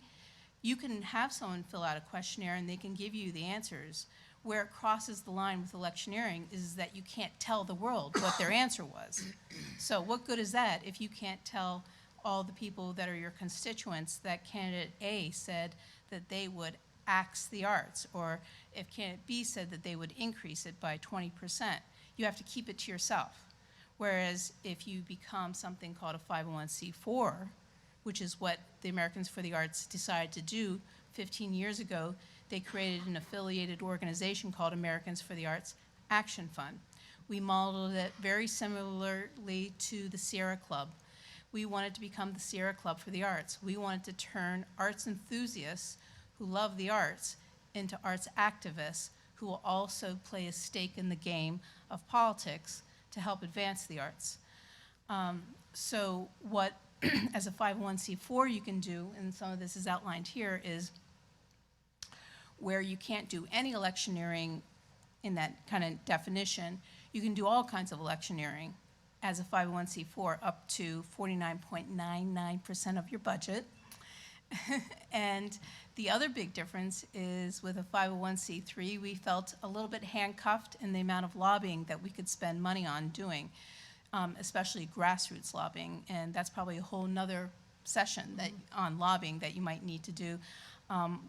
you can have someone fill out a questionnaire and they can give you the answers. Where it crosses the line with electioneering is that you can't tell the world what their answer was. So what good is that if you can't tell all the people that are your constituents that candidate A said that they would axe the arts, or if candidate B said that they would increase it by 20%. You have to keep it to yourself. Whereas if you become something called a 501c4, which is what the Americans for the Arts decided to do 15 years ago, they created an affiliated organization called Americans for the Arts Action Fund. We modeled it very similarly to the Sierra Club. We wanted to become the Sierra Club for the Arts. We wanted to turn arts enthusiasts who love the arts into arts activists who will also play a stake in the game of politics to help advance the arts. So what, as a 501c4 you can do, and some of this is outlined here, is where you can't do any electioneering in that kind of definition, you can do all kinds of electioneering as a 501c4 up to 49.99% of your budget. And the other big difference is with a 501c3, we felt a little bit handcuffed in the amount of lobbying that we could spend money on doing, especially grassroots lobbying. And that's probably a whole nother session that, on lobbying that you might need to do.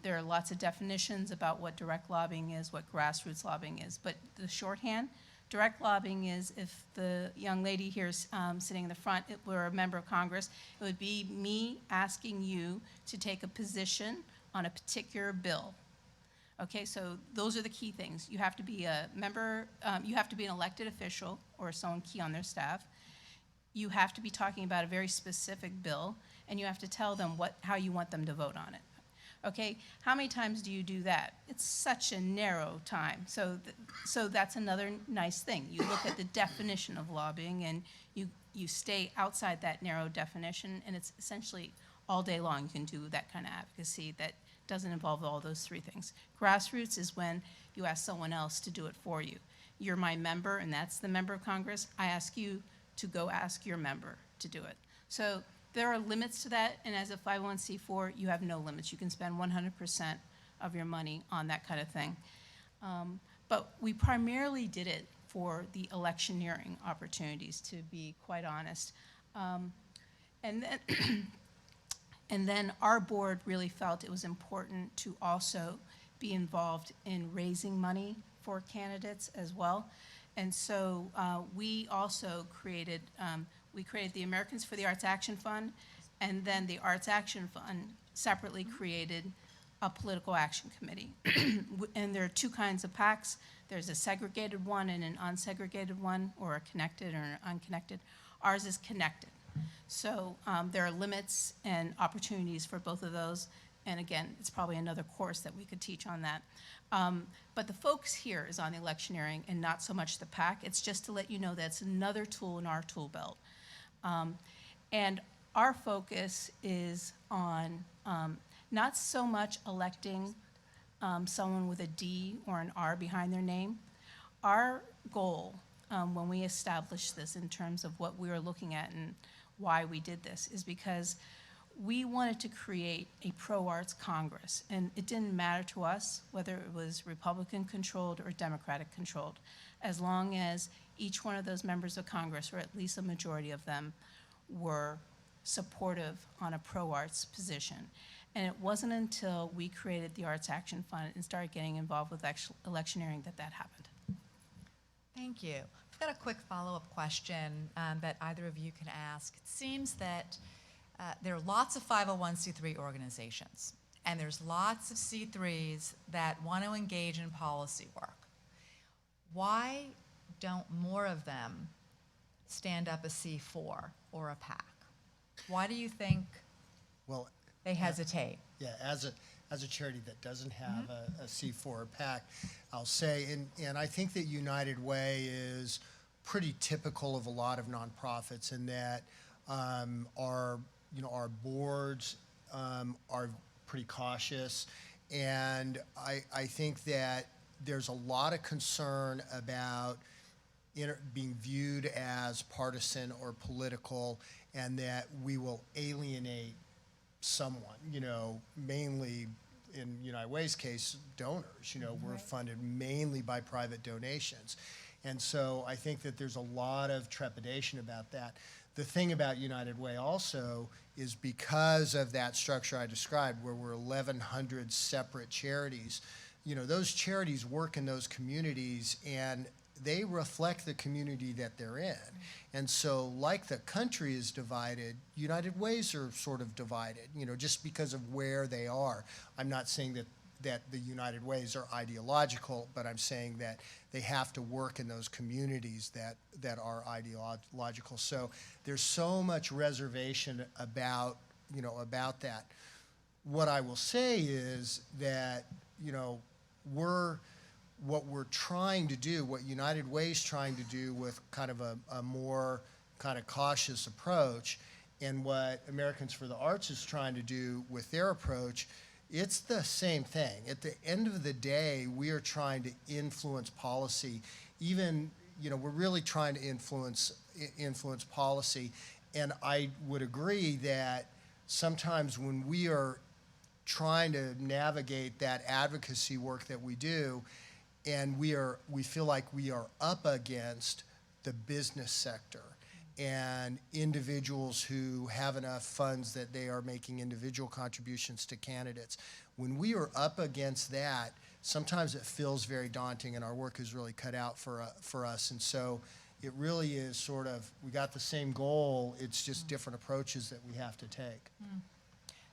There are lots of definitions about what direct lobbying is, what grassroots lobbying is. But the shorthand, direct lobbying is, if the young lady here is sitting in the front were a member of Congress, it would be me asking you to take a position on a particular bill. Okay, so those are the key things. You have to be a member, you have to be an elected official or someone key on their staff. You have to be talking about a very specific bill, and you have to tell them how you want them to vote on it. Okay, how many times do you do that? It's such a narrow time. So that's another nice thing. You look at the definition of lobbying, and you stay outside that narrow definition, and it's essentially all day long you can do that kind of advocacy that doesn't involve all those three things. Grassroots is when you ask someone else to do it for you. You're my member, and that's the member of Congress. I ask you to go ask your member to do it. So there are limits to that, and as a 501c4, you have no limits. You can spend 100% of your money on that kind of thing. But we primarily did it for the electioneering opportunities, to be quite honest. And then our board really felt it was important to also be involved in raising money for candidates as well. And so we also created the Americans for the Arts Action Fund, and then the Arts Action Fund separately created a political action committee. And there are two kinds of PACs. There's a segregated one and an unsegregated one, or a connected or an unconnected. Ours is connected. So there are limits and opportunities for both of those. And again, it's probably another course that we could teach on that. But the focus here is on the electioneering and not so much the PAC. It's just to let you know that's another tool in our tool belt. And our focus is on not so much electing someone with a D or an R behind their name. Our goal, when we established this in terms of what we were looking at and why we did this, is because we wanted to create a pro-arts Congress. And it didn't matter to us whether it was Republican-controlled or Democratic-controlled, as long as each one of those members of Congress, or at least a majority of them, were supportive on a pro-arts position. And it wasn't until we created the Arts Action Fund and started getting involved with electioneering that happened. Thank you. I've got a quick follow-up question that either of you can ask. It seems that there are lots of 501c3 organizations, and there's lots of C3s that want to engage in policy work. Why don't more of them stand up a C4 or a PAC? Why do you think they hesitate? Yeah, as a charity that doesn't have a C4 or PAC, I'll say, and I think that United Way is pretty typical of a lot of nonprofits in that our boards are pretty cautious, and I think that there's a lot of concern about being viewed as partisan or political, and that we will alienate someone, mainly in United Way's case, donors. We're funded mainly by private donations. And so I think that there's a lot of trepidation about that. The thing about United Way also is because of that structure I described, where we're 1,100 separate charities, those charities work in those communities, and they reflect the community that they're in. And so like the country is divided, United Ways are sort of divided, just because of where they are. I'm not saying that the United Ways are ideological, but I'm saying that they have to work in those communities that are ideological. So there's so much reservation about that. What I will say is that, what we're trying to do, what United Way's trying to do with kind of a more kind of cautious approach, and what Americans for the Arts is trying to do with their approach, it's the same thing. At the end of the day, we are trying to influence policy. Even, we're really trying to influence policy. And I would agree that sometimes when we are trying to navigate that advocacy work that we do, and we feel like we are up against the business sector and individuals who have enough funds that they are making individual contributions to candidates. When we are up against that, sometimes it feels very daunting, and our work is really cut out for us. And so it really is sort of, we got the same goal, it's just different approaches that we have to take.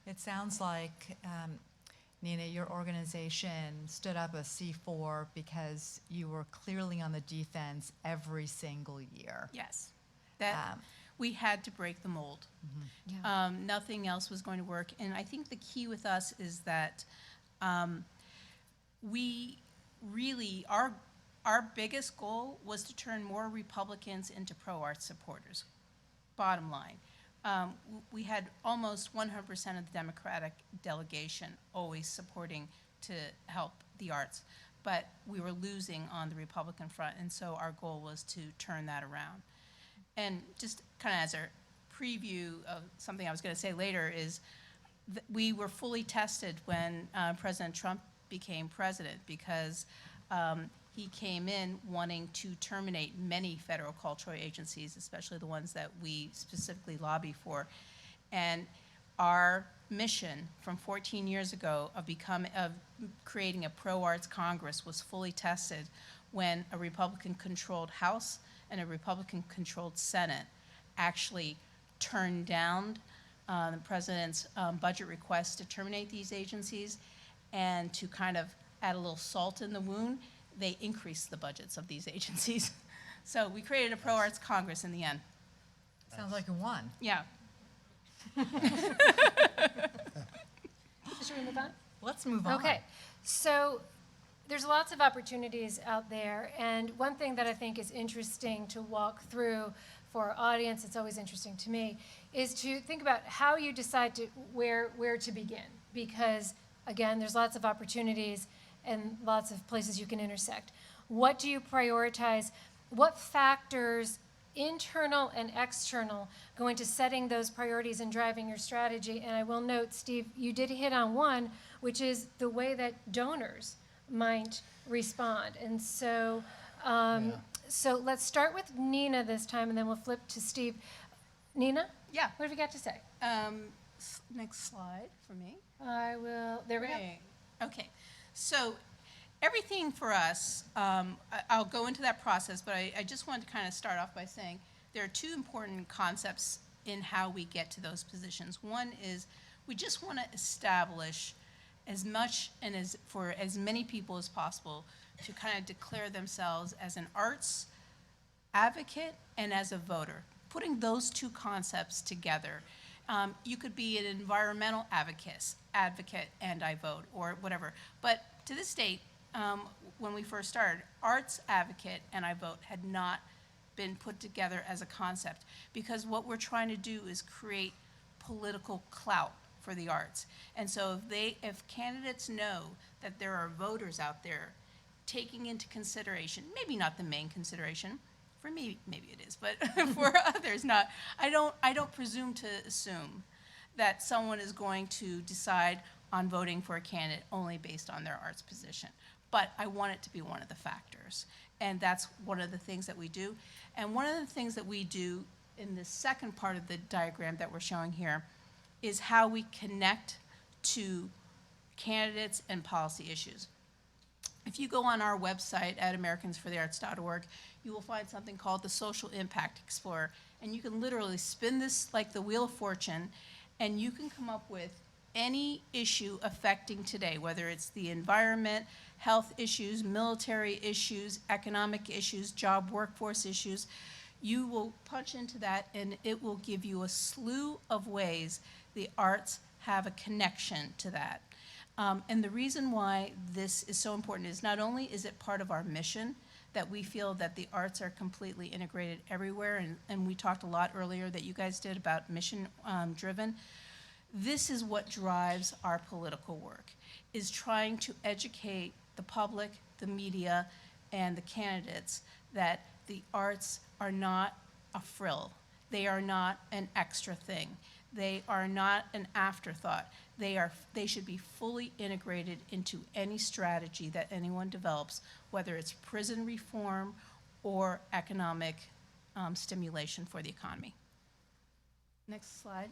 It sounds like, Nina, your organization stood up a C4 because you were clearly on the defense every single year. Yes, that we had to break the mold. Yeah. Nothing else was going to work. And I think the key with us is that we really, our biggest goal was to turn more Republicans into pro-arts supporters, bottom line. We had almost 100% of the Democratic delegation always supporting to help the arts, but we were losing on the Republican front, and so our goal was to turn that around. And just kind of as a preview of something I was going to say later is we were fully tested when President Trump became president, because he came in wanting to terminate many federal cultural agencies, especially the ones that we specifically lobby for. And our mission from 14 years ago of creating a pro-arts Congress was fully tested when a Republican-controlled House and a Republican-controlled Senate actually turned down the president's budget request to terminate these agencies, and to kind of add a little salt in the wound, they increased the budgets of these agencies. So we created a pro-arts Congress in the end. Sounds like you won. Yeah. Should we move on? Let's move on. Okay, so there's lots of opportunities out there, and one thing that I think is interesting to walk through for our audience, it's always interesting to me, is to think about how you decide to where to begin, because again, there's lots of opportunities and lots of places you can intersect. What do you prioritize? What factors, internal and external, go into setting those priorities and driving your strategy? And I will note, Steve, you did hit on one, which is the way that donors might respond. And so, so let's start with Nina this time, and then we'll flip to Steve. Nina? Yeah. What have you got to say? Next slide for me. I will, there we go. Great. Okay, so everything for us, I'll go into that process, but I just wanted to kind of start off by saying there are two important concepts in how we get to those positions. One is we just want to establish as much and for as many people as possible to kind of declare themselves as an arts advocate and as a voter. Putting those two concepts together. You could be an environmental advocate and I vote, or whatever. But to this date, when we first started, arts advocate and I vote had not been put together as a concept, because what we're trying to do is create political clout for the arts. And so if candidates know that there are voters out there taking into consideration, maybe not the main consideration, for me, maybe it is, but for others, not. I don't presume to assume that someone is going to decide on voting for a candidate only based on their arts position. But I want it to be one of the factors. And that's one of the things that we do. And one of the things that we do in the second part of the diagram that we're showing here is how we connect to candidates and policy issues. If you go on our website at americansforthearts.org, you will find something called the Social Impact Explorer. And you can literally spin this like the Wheel of Fortune, and you can come up with any issue affecting today, whether it's the environment, health issues, military issues, economic issues, job workforce issues. You will punch into that, and it will give you a slew of ways the arts have a connection to that. And the reason why this is so important is not only is it part of our mission, that we feel that the arts are completely integrated everywhere, and we talked a lot earlier that you guys did about mission driven. This is what drives our political work, is trying to educate the public, the media, and the candidates that the arts are not a frill. They are not an extra thing. They are not an afterthought. They should be fully integrated into any strategy that anyone develops, whether it's prison reform or economic stimulation for the economy. Next slide.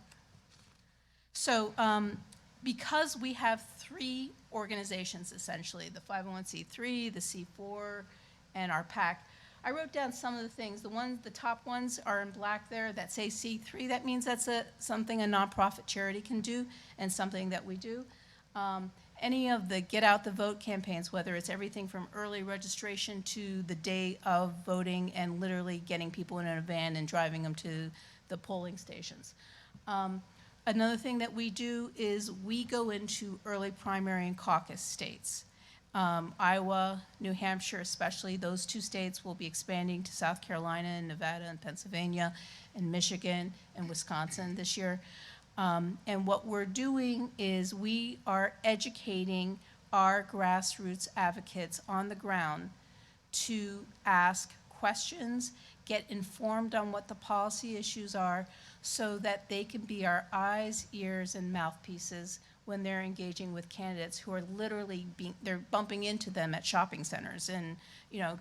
So because we have three organizations, essentially, the 501c3, the C4, and our PAC, I wrote down some of the things. The top ones are in black there that say C3. That means that's something a nonprofit charity can do and something that we do. Any of the Get Out the Vote campaigns, whether it's everything from early registration to the day of voting and literally getting people in a van and driving them to the polling stations. Another thing that we do is we go into early primary and caucus states. Iowa, New Hampshire especially, those two states will be expanding to South Carolina and Nevada and Pennsylvania and Michigan and Wisconsin this year. And what we're doing is we are educating our grassroots advocates on the ground to ask questions, get informed on what the policy issues are, so that they can be our eyes, ears, and mouthpieces when they're engaging with candidates who are literally they're bumping into them at shopping centers and,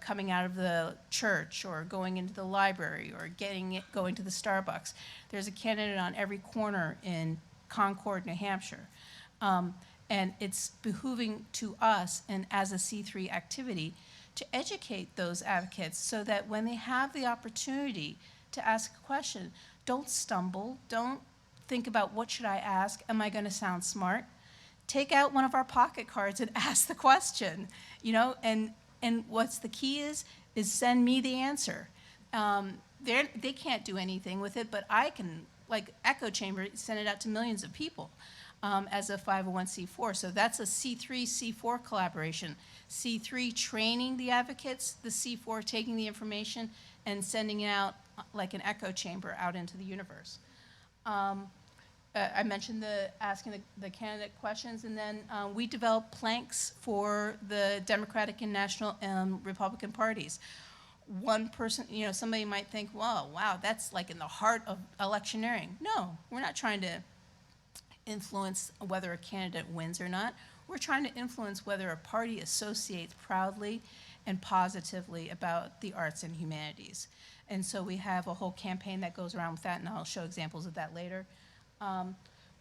coming out of the church or going into the library or going to the Starbucks. There's a candidate on every corner in Concord, New Hampshire. And it's behooving to us, and as a C3 activity, to educate those advocates so that when they have the opportunity to ask a question, don't stumble, don't think about what should I ask, am I going to sound smart? Take out one of our pocket cards and ask the question, and what's the key is send me the answer. They can't do anything with it, but I can, like echo chamber, send it out to millions of people as a 501c4. So that's a C3, C4 collaboration. C3 training the advocates, the C4 taking the information and sending it out like an echo chamber out into the universe. I mentioned asking the candidate questions, and then we developed planks for the Democratic and National Republican parties. One person, somebody might think, well, wow, that's like in the heart of electioneering. No, we're not trying to influence whether a candidate wins or not. We're trying to influence whether a party associates proudly and positively about the arts and humanities. And so we have a whole campaign that goes around with that, and I'll show examples of that later.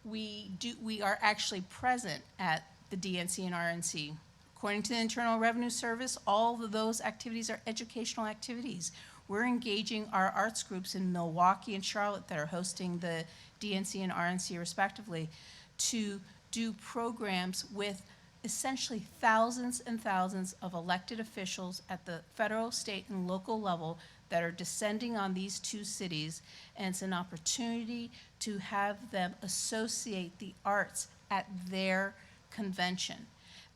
We are actually present at the DNC and RNC. According to the Internal Revenue Service, all of those activities are educational activities. We're engaging our arts groups in Milwaukee and Charlotte that are hosting the DNC and RNC respectively to do programs with essentially thousands and thousands of elected officials at the federal, state, and local level that are descending on these two cities, and it's an opportunity to have them associate the arts at their convention.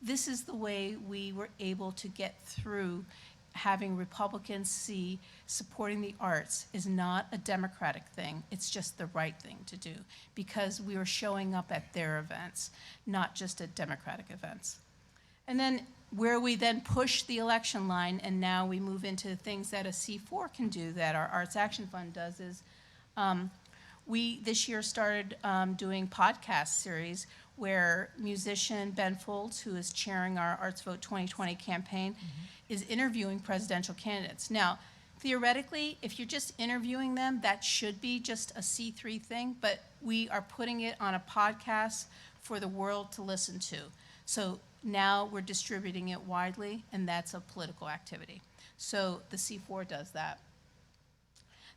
This is the way we were able to get through having Republicans see supporting the arts is not a Democratic thing, it's just the right thing to do, because we were showing up at their events, not just at Democratic events. And then where we then push the election line, and now we move into things that a C4 can do that our Arts Action Fund does, is we this year started doing podcast series where musician Ben Folds, who is chairing our Arts Vote 2020 campaign, is interviewing presidential candidates. Now, theoretically, if you're just interviewing them, that should be just a C3 thing, but we are putting it on a podcast for the world to listen to. So Now we're distributing it widely, and that's a political activity. So the C4 does that.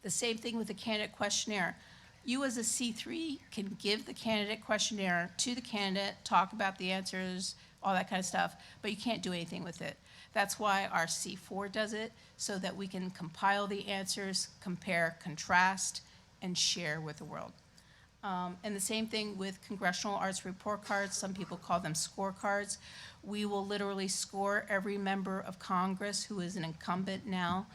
The same thing with the candidate questionnaire. You as a C3 can give the candidate questionnaire to the candidate, talk about the answers, all that kind of stuff, but you can't do anything with it. That's why our C4 does it, so that we can compile the answers, compare, contrast, and share with the world. And the same thing with congressional arts report cards. Some people call them scorecards. We will literally score every member of Congress who is an incumbent now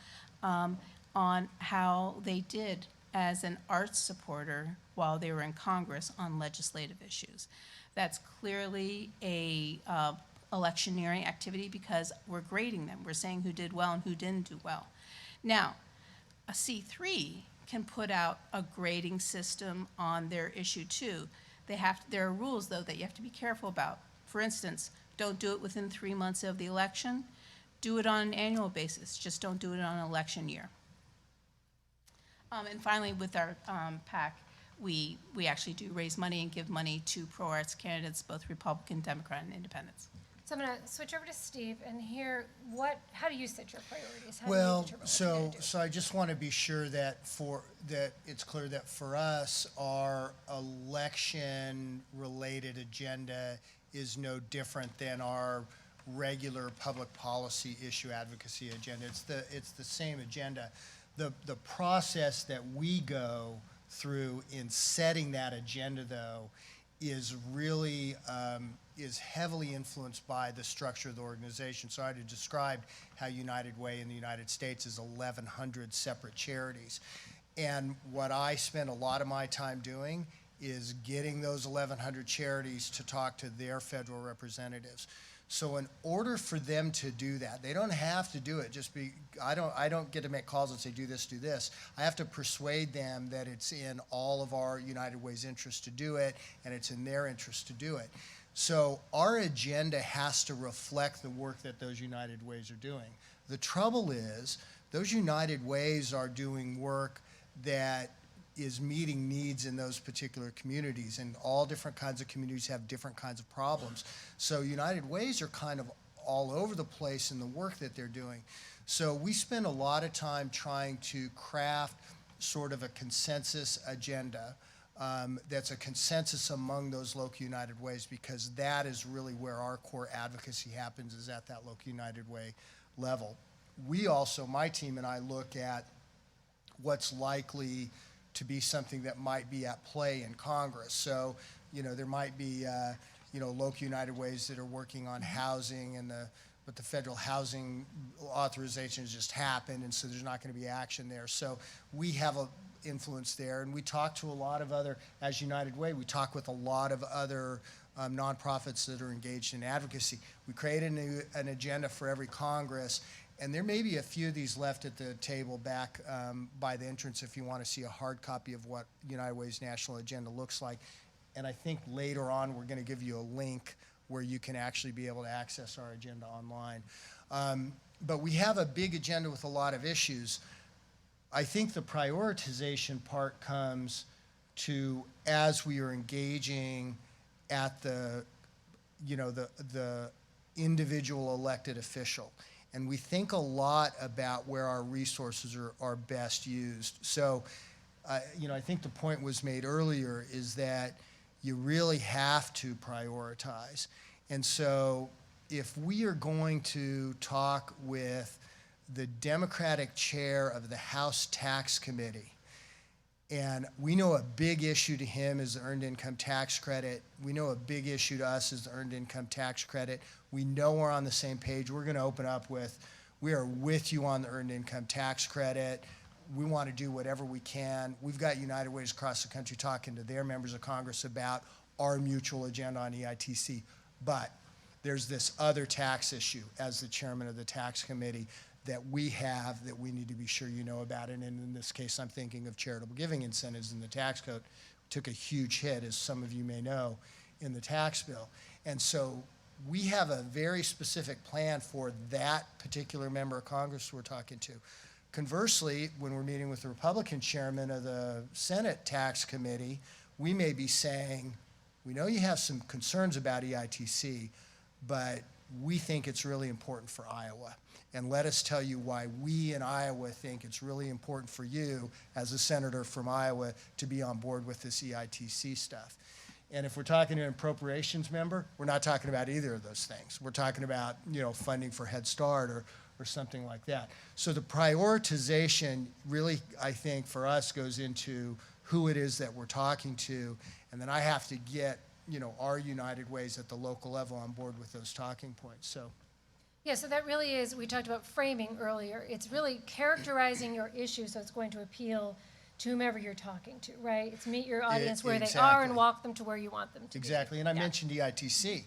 on how they did as an arts supporter while they were in Congress on legislative issues. That's clearly a electioneering activity because we're grading them. We're saying who did well and who didn't do well. Now, a C3 can put out a grading system on their issue too. There are rules though that you have to be careful about. For instance, don't do it within 3 months of the election. Do it on an annual basis. Just don't do it on an election year. And finally, with our PAC, we actually do raise money and give money to pro-arts candidates, both Republican, Democrat, and Independents. So I'm going to switch over to Steve and hear how do you set your priorities? How Well, do you determine what you're gonna do? so I just want to be sure that it's clear that for us, our election-related agenda is no different than our regular public policy issue advocacy agenda. It's the same agenda. The process that we go through in setting that agenda, though, is really is heavily influenced by the structure of the organization. So I had described how United Way in the United States is 1,100 separate charities. And what I spend a lot of my time doing is getting those 1,100 charities to talk to their federal representatives. So in order for them to do that, they don't have to do it. I don't get to make calls and say, do this, do this. I have to persuade them that it's in all of our United Way's interest to do it, and it's in their interest to do it. So our agenda has to reflect the work that those United Ways are doing. The trouble is, those United Ways are doing work that is meeting needs in those particular communities, and all different kinds of communities have different kinds of problems. So United Ways are kind of all over the place in the work that they're doing. So we spend a lot of time trying to craft sort of a consensus agenda that's a consensus among those local United Ways, because that is really where our core advocacy happens, is at that local United Way level. We also, my team and I, look at what's likely to be something that might be at play in Congress. So, there might be, local United Ways that are working on housing, but the federal housing authorization has just happened, and so there's not going to be action there. So we have an influence there, and we talk to a lot of other, as United Way, we talk with a lot of other nonprofits that are engaged in advocacy. We create an agenda for every Congress, and there may be a few of these left at the table back by the entrance if you want to see a hard copy of what United Way's national agenda looks like. And I think later on we're going to give you a link where you can actually be able to access our agenda online. But we have a big agenda with a lot of issues. I think the prioritization part comes to as we are engaging at the individual elected official. And we think a lot about where our resources are best used. So, I think the point was made earlier is that you really have to prioritize. And so if we are going to talk with the Democratic chair of the House Tax Committee, and we know a big issue to him is the Earned Income Tax Credit. We know a big issue to us is the Earned Income Tax Credit. We know we're on the same page. We're going to open up with, we are with you on the Earned Income Tax Credit. We want to do whatever we can. We've got United Ways across the country talking to their members of Congress about our mutual agenda on EITC. But there's this other tax issue as the chairman of the tax committee that we have that we need to be sure you know about. And in this case, I'm thinking of charitable giving incentives in the tax code. Took a huge hit, as some of you may know, in the tax bill. And so we have a very specific plan for that particular member of Congress we're talking to. Conversely, when we're meeting with the Republican chairman of the Senate Tax Committee, we may be saying, we know you have some concerns about EITC, but we think it's really important for Iowa. And let us tell you why we in Iowa think it's really important for you as a senator from Iowa to be on board with this EITC stuff. And if we're talking to an appropriations member, we're not talking about either of those things. We're talking about, funding for Head Start or something like that. So the prioritization really, I think, for us goes into who it is that we're talking to, and then I have to get, our United Ways at the local level on board with those talking points. So. Yeah, so that really is, we talked about framing earlier. It's really characterizing your issue so it's going to appeal to whomever you're talking to, right? It's meet your audience where they are and walk them to where you want them to be. Exactly, and I mentioned EITC.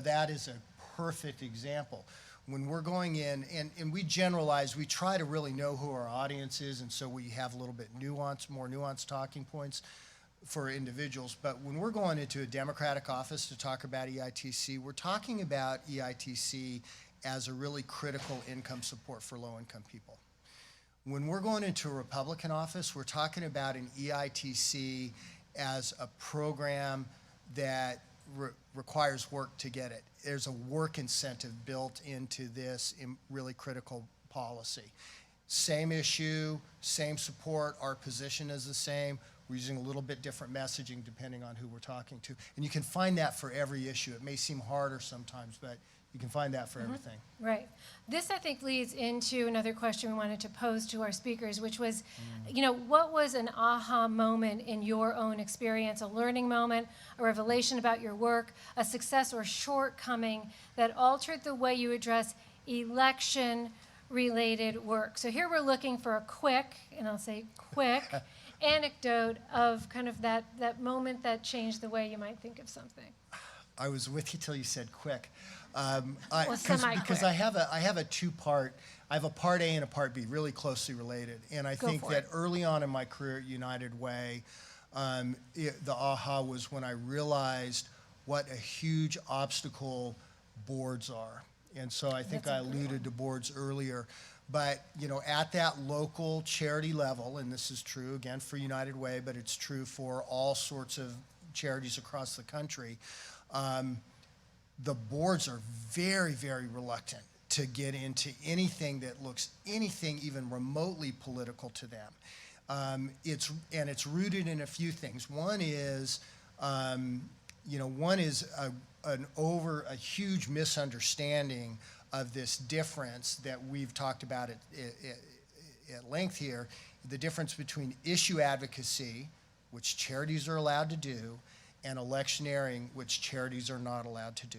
That is a perfect example. When we're going in, and we generalize, we try to really know who our audience is, and so we have a little bit more nuanced talking points for individuals. But when we're going into a Democratic office to talk about EITC, we're talking about EITC as a really critical income support for low-income people. When we're going into a Republican office, we're talking about an EITC as a program that requires work to get it. There's a work incentive built into this really critical policy. Same issue, same support, our position is the same. We're using a little bit different messaging depending on who we're talking to. And you can find that for every issue. It may seem harder sometimes, but you can find that for everything. Right. This, I think, leads into another question we wanted to pose to our speakers, which was, what was an aha moment in your own experience, a learning moment, a revelation about your work, a success or shortcoming that altered the way you address election-related work? So here we're looking for a quick, and I'll say quick, anecdote of kind of that moment that changed the way you might think of something. I was with you till you said quick. Semi-quick. Because I have a two-part, I have a part A and a part B, really closely related. And I think that early on in my career at United Way, the aha was when I realized what a huge obstacle boards are. And so I think I alluded to boards earlier. But, at that local charity level, and this is true, again, for United Way, but it's true for all sorts of charities across the country, the boards are very, very reluctant to get into anything that looks anything even remotely political to them. It's rooted in a few things. One is, a huge misunderstanding of this difference that we've talked about at length here, the difference between issue advocacy, which charities are allowed to do, and electioneering, which charities are not allowed to do.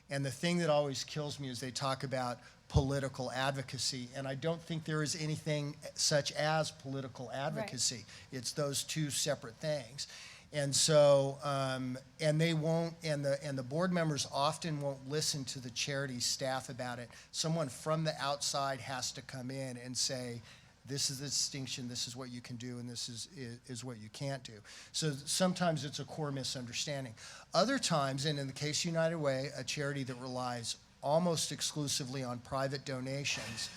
And the thing that always kills me is they talk about political advocacy, and I don't think there is anything such as political advocacy. Right. It's those two separate things. And so, and they won't, and the board members often won't listen to the charity staff about it. Someone from the outside has to come in and say, this is the distinction, this is what you can do, and this is what you can't do. So sometimes it's a core misunderstanding. Other times, and in the case of United Way, a charity that relies almost exclusively on private donations,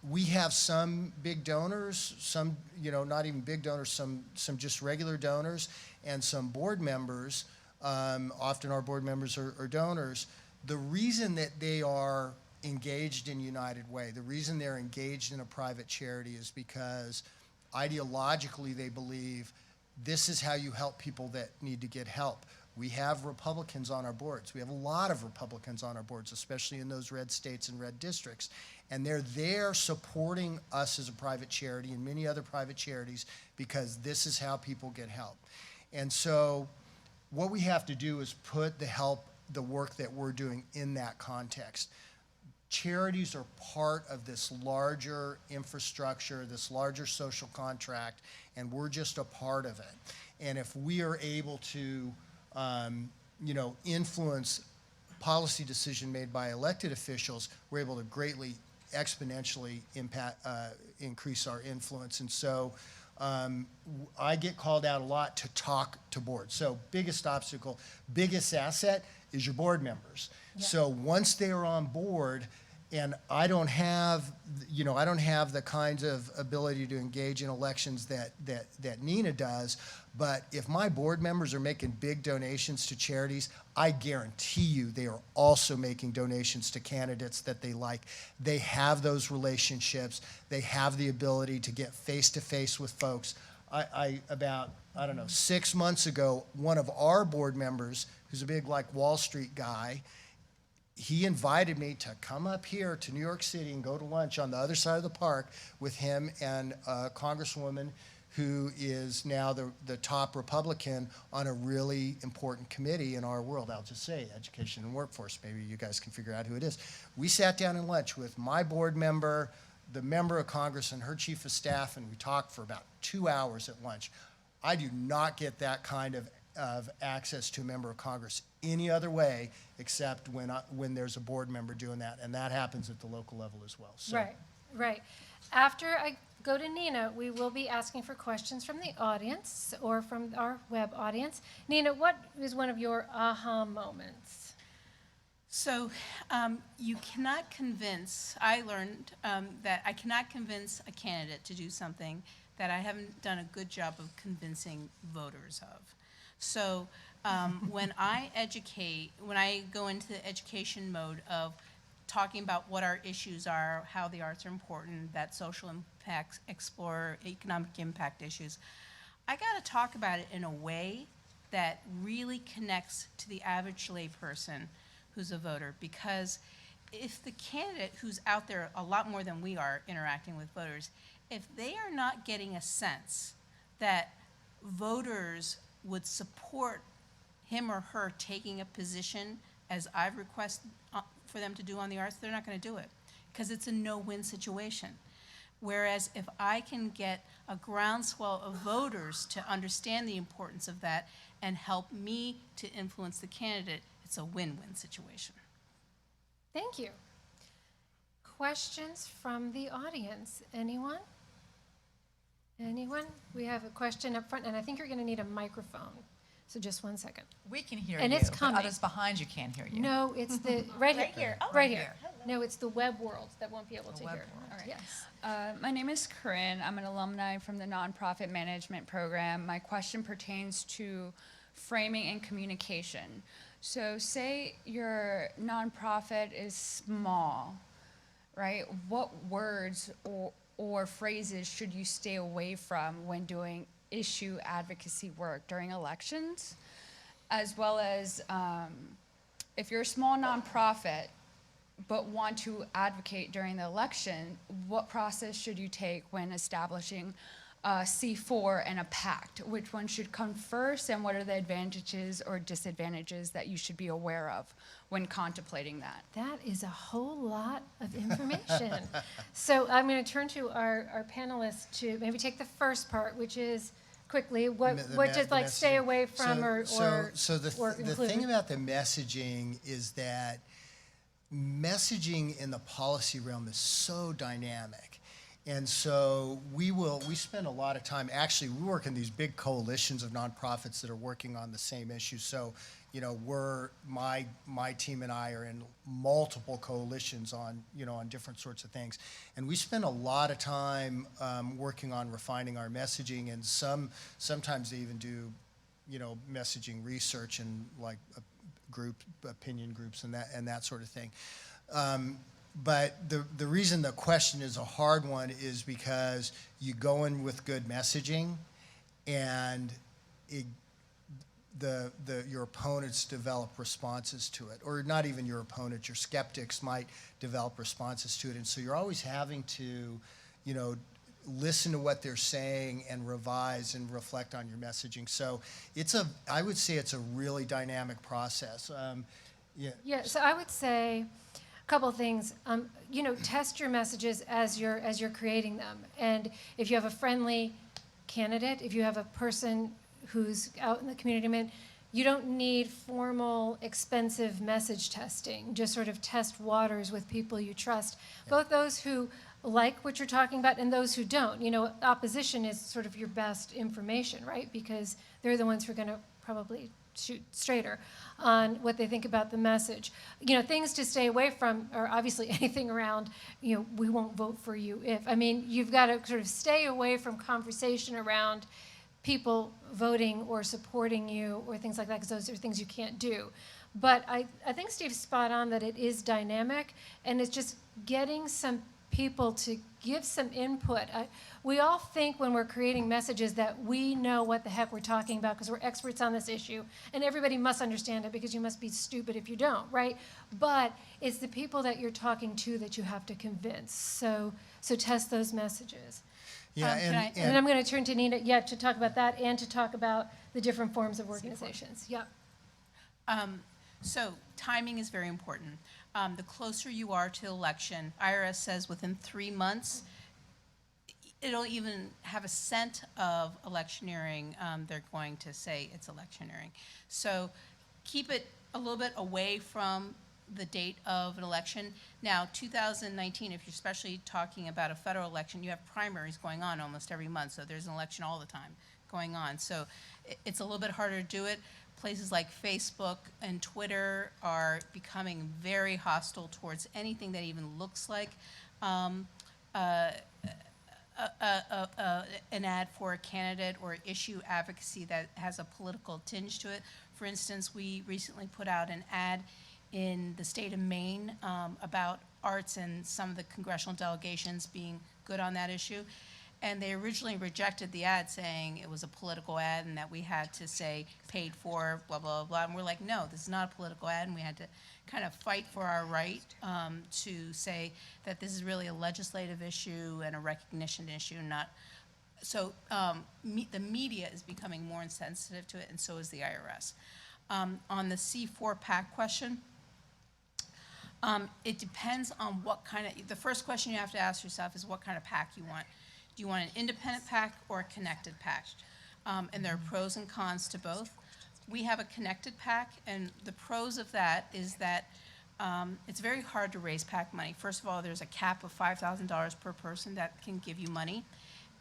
we have some big donors, some, not even big donors, some just regular donors, and some board members, often our board members are donors. The reason that they are engaged in United Way, the reason they're engaged in a private charity is because ideologically they believe this is how you help people that need to get help. We have Republicans on our boards. We have a lot of Republicans on our boards, especially in those red states and red districts. And they're there supporting us as a private charity and many other private charities because this is how people get help. And so what we have to do is put the work that we're doing in that context. Charities are part of this larger infrastructure, this larger social contract, and we're just a part of it. And if we are able to, influence policy decision made by elected officials, we're able to greatly, exponentially increase our influence. And so I get called out a lot to talk to boards. So biggest obstacle, biggest asset is your board members. Yeah. So once they are on board, and I don't have the kinds of ability to engage in elections that Nina does, but if my board members are making big donations to charities, I guarantee you they are also making donations to candidates that they like. They have those relationships. They have the ability to get face-to-face with folks. About 6 months ago, one of our board members, who's a big Wall Street guy, he invited me to come up here to New York City and go to lunch on the other side of the park with him and a congresswoman who is now the top Republican on a really important committee in our world. I'll just say education and workforce. Maybe you guys can figure out who it is. We sat down and lunch with my board member, the member of Congress, and her chief of staff, and we talked for about 2 hours at lunch. I do not get that kind of access to a member of Congress any other way except when there's a board member doing that, and that happens at the local level as well. So. Right. After I go to Nina, we will be asking for questions from the audience or from our web audience. Nina, what is one of your aha moments? So you cannot convince, I learned that I cannot convince a candidate to do something that I haven't done a good job of convincing voters of. So when I go into the education mode of talking about what our issues are, how the arts are important, that social impacts, explore economic impact issues, I got to talk about it in a way that really connects to the average layperson who's a voter. Because if the candidate who's out there a lot more than we are interacting with voters, if they are not getting a sense that voters would support him or her taking a position as I've requested for them to do on the arts, they're not going to do it because it's a no-win situation. Whereas if I can get a groundswell of voters to understand the importance of that and help me to influence the candidate, it's a win-win situation. Thank you. Questions from the audience? Anyone? We have a question up front, and I think you're going to need a microphone. So just 1 second. We can hear And you, it's but coming. others behind you can't hear you. No, it's the right here. Right here. Hello. No, it's the web world that won't be able to web hear. world. All right. Yes. My name is Corinne. I'm an alumni from the Nonprofit Management Program. My question pertains to framing and communication. So say your nonprofit is small, right? What words or phrases should you stay away from when doing issue advocacy work during elections? As well as if you're a small nonprofit but want to advocate during the election, what process should you take when establishing a C4 and a pact? Which one should come first, and what are the advantages or disadvantages that you should be aware of when contemplating that? That is a whole lot of information. So I'm going to turn to our panelists to maybe take the first part, which is quickly what just like stay away from or the thing about the messaging is that messaging in the policy realm is so dynamic. And so we spend a lot of time, actually we work in these big coalitions of nonprofits that are working on the same issues. So, my team and I are in multiple coalitions on different sorts of things. And we spend a lot of time working on refining our messaging, and sometimes they even do, messaging research and like opinion groups and that sort of thing. But the reason the question is a hard one is because you go in with good messaging, and your opponents develop responses to it, or not even your opponents, your skeptics might develop responses to it, and so you're always having to, listen to what they're saying and revise and reflect on your messaging. So I would say it's a really dynamic process. Yeah. So I would say a couple of things. Test your messages as you're creating them, and if you have a friendly candidate, if you have a person who's out in the community, you don't need formal, expensive message testing. Just sort of test waters with people you trust, both those who like what you're talking about and those who don't. Opposition is sort of your best information, right? Because they're the ones who are going to probably shoot straighter on what they think about the message. Things to stay away from are obviously anything around, we won't vote for you if. You've got to sort of stay away from conversation around people voting or supporting you or things like that, because those are things you can't do. But I think Steve's spot on that it is dynamic, and it's just getting some people to give some input. We all think when we're creating messages that we know what the heck we're talking about because we're experts on this issue, and everybody must understand it because you must be stupid if you don't, right? But it's the people that you're talking to that you have to convince. So test those messages. Yeah, And then I'm going to turn to Nina, to talk about that and to talk about the different forms of organizations. Yep. So timing is very important. The closer you are to election, IRS says within 3 months, it'll even have a scent of electioneering, they're going to say it's electioneering. So keep it a little bit away from the date of an election. Now, 2019, if you're especially talking about a federal election, you have primaries going on almost every month, so there's an election all the time going on. So it's a little bit harder to do it. Places like Facebook and Twitter are becoming very hostile towards anything that even looks like an ad for a candidate or issue advocacy that has a political tinge to it. For instance, we recently put out an ad in the state of Maine about arts and some of the congressional delegations being good on that issue. And they originally rejected the ad saying it was a political ad and that we had to say paid for, blah, blah, blah. And we're like, no, this is not a political ad. And we had to kind of fight for our right to say that this is really a legislative issue and a recognition issue, not. So the media is becoming more insensitive to it, and so is the IRS. On the C4 PAC question, it depends on what kind of, the first question you have to ask yourself is what kind of PAC you want. Do you want an independent PAC or a connected PAC? And there are pros and cons to both. We have a connected PAC, and the pros of that is that it's very hard to raise PAC money. First of all, there's a cap of $5,000 per person that can give you money,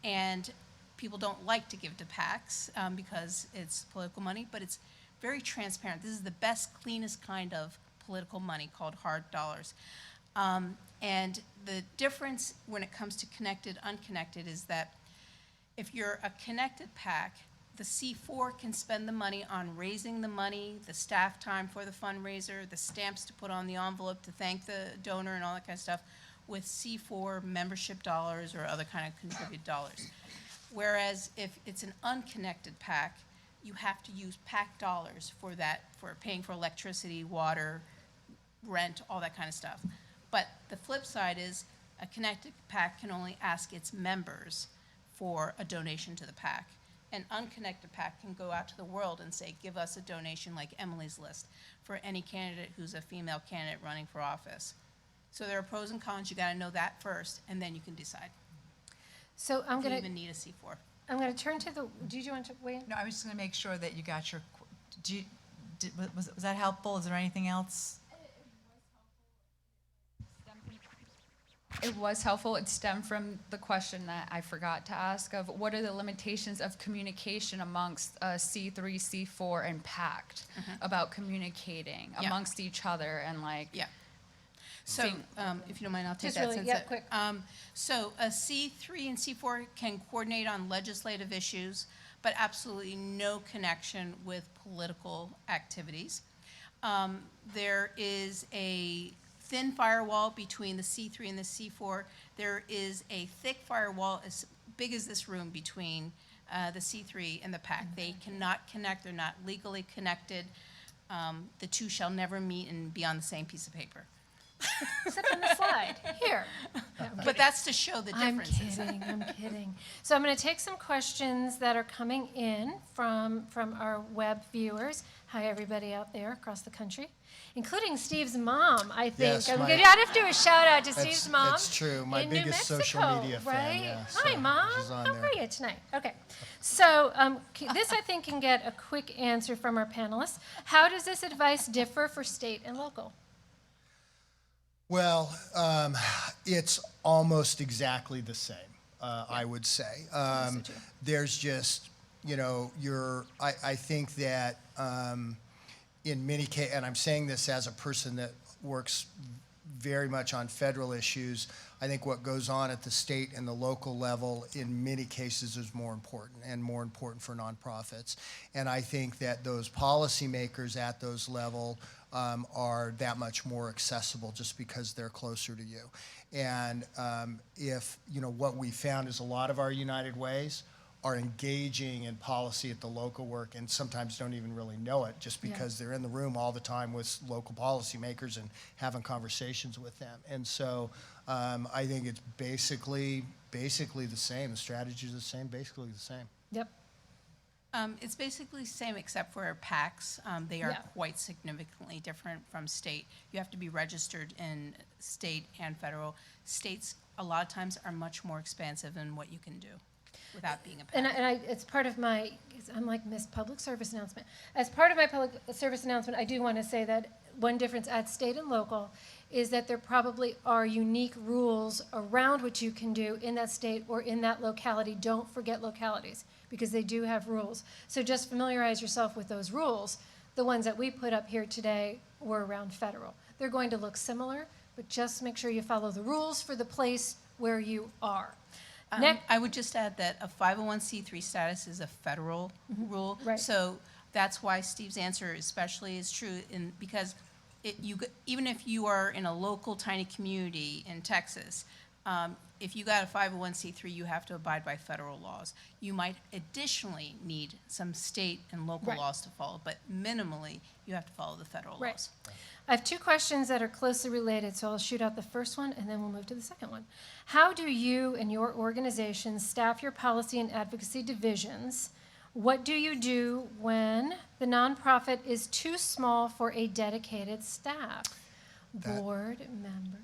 and people don't like to give to PACs because it's political money, but it's very transparent. This is the best, cleanest kind of political money called hard dollars. And the difference when it comes to connected, unconnected is that if you're a connected PAC, the C4 can spend the money on raising the money, the staff time for the fundraiser, the stamps to put on the envelope to thank the donor and all that kind of stuff with C4 membership dollars or other kind of contributed dollars. Whereas if it's an unconnected PAC, you have to use PAC dollars for that, for paying for electricity, water, rent, all that kind of stuff. But the flip side is a connected PAC can only ask its members for a donation to the PAC. An unconnected PAC can go out to the world and say, give us a donation like Emily's List for any candidate who's a female candidate running for office. So there are pros and cons. You got to know that first, and then you can decide. So I'm If you going to, even need a C4. I'm going to turn to the, did you want to weigh in? No, I was just going to make sure that you got your, was that helpful? Is there anything else? It was helpful. It stemmed from the question that I forgot to ask of what are the limitations of communication amongst C3, C4, and PACT about communicating Yeah. amongst each other and like. Yeah. So, if you don't mind, I'll take Just that. really, since yeah, it- quick. So a C3 and C4 can coordinate on legislative issues, but absolutely no connection with political activities. There is a thin firewall between the C3 and the C4. There is a thick firewall as big as this room between the C3 and the PAC. They cannot connect. They're not legally connected. The two shall never meet and be on the same piece of paper. Except on the slide, here. But that's to show the I'm differences. I'm kidding. So I'm going to take some questions that are coming in from our web viewers. Hi, everybody out there across the country, including Steve's mom, I think. Yes, I'm my- going to have to do a shout out to That's- Steve's mom. that's true. My in New biggest social Mexico, media fan, right? yeah, Hi, so Mom. she's on How there. are you tonight? Okay. So this, I think, can get a quick answer from our panelists. How does this advice differ for state and local? Well, it's almost exactly the same, I would say. too. There's just, I think that in many cases, and I'm saying this as a person that works very much on federal issues, I think what goes on at the state and the local level in many cases is more important and more important for nonprofits. And I think that those policymakers at those level are that much more accessible just because they're closer to you. And if, what we found is a lot of our United Ways are engaging in policy at the local work and sometimes don't even really know it just because they're in the room all the time with local policymakers and having conversations with them. And so I think it's basically the same. The strategy is the same, basically the same. Yep. It's basically the same except for PACs. They are Yeah. quite significantly different from state. You have to be registered in state and federal. States, a lot of times, are much more expansive in what you can do without being a PAC. And it's part of my, I'm like Miss Public Service Announcement. As part of my public service announcement, I do want to say that one difference at state and local is that there probably are unique rules around what you can do in that state or in that locality. Don't forget localities, because they do have rules. So just familiarize yourself with those rules. The ones that we put up here today were around federal. They're going to look similar, but just make sure you follow the rules for the place where you are. I would just add that a 501c3 status is a federal rule. Right. So that's why Steve's answer especially is true because even if you are in a local tiny community in Texas, if you got a 501c3, you have to abide by federal laws. You might additionally need some state and local Right. laws to follow, but minimally, you have to follow the federal Right. laws. I have two questions that are closely related, so I'll shoot out the first one and then we'll move to the second one. How do you and your organization staff your policy and advocacy divisions? What do you do when the nonprofit is too small for a dedicated staff? Board member.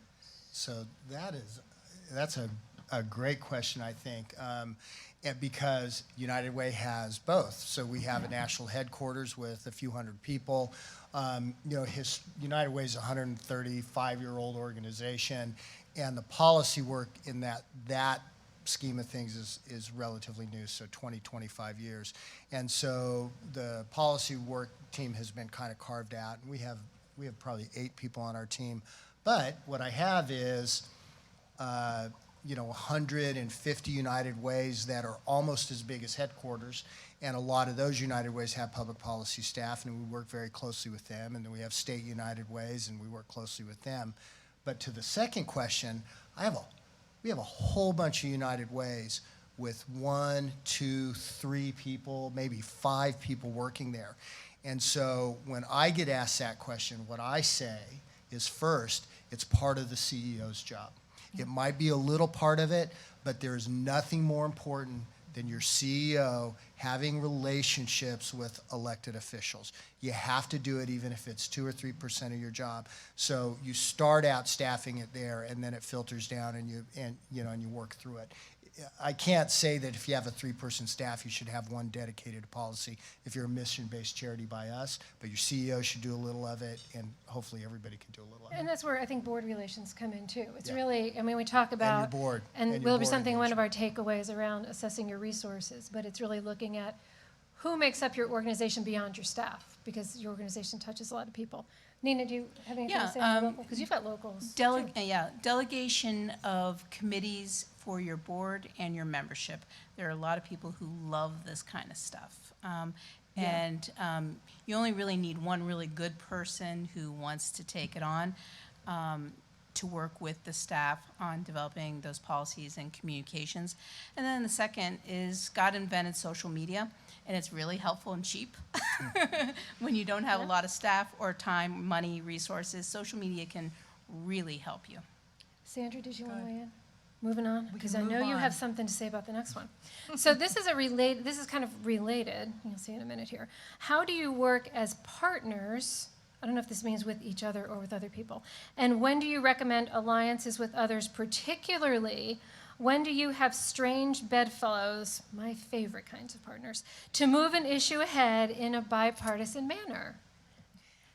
So that's a great question, I think, and because United Way has both. So we have a national headquarters with a few hundred people. United Way is a 135-year-old organization, and the policy work in that scheme of things is relatively new, so 25 years. And so the policy work team has been kind of carved out, and we have probably 8 people on our team. But what I have is 150 United Ways that are almost as big as headquarters, and a lot of those United Ways have public policy staff, and we work very closely with them. And then we have state United Ways, and we work closely with them. But to the second question, we have a whole bunch of United Ways with 1, 2, 3 people, maybe 5 people working there. And so when I get asked that question, what I say is, first, it's part of the CEO's job. It might be a little part of it, but there is nothing more important than your CEO having relationships with elected officials. You have to do it even if it's 2 or 3% of your job. So you start out staffing it there, and then it filters down, and you work through it. I can't say that if you have a 3-person staff, you should have one dedicated to policy if you're a mission-based charity by us, but your CEO should do a little of it, and hopefully everybody can do a little of it. And that's where I think board relations come in too. It's Yeah. really, we talk about. And your board. And And your will be board something, one of our takeaways around assessing your resources, but it's really looking at who makes up your organization beyond your staff, because your organization touches a lot of people. Nina, do you have anything to say on the local? Because you've got locals. too. Delegation of committees for your board and your membership. There are a lot of people who love this kind of stuff. You only really need one really good person who wants to take it on to work with the staff on developing those policies and communications. And then the second is God invented social media, and it's really helpful and cheap. When you don't have a lot of staff or time, money, resources, social media can really help you. Sandra, did you want to weigh in? Moving on, because I move know you on. have something to say about the next one. So this is kind of related. You'll see in a minute here. How do you work as partners? I don't know if this means with each other or with other people. And when do you recommend alliances with others, particularly when do you have strange bedfellows, my favorite kinds of partners, to move an issue ahead in a bipartisan manner?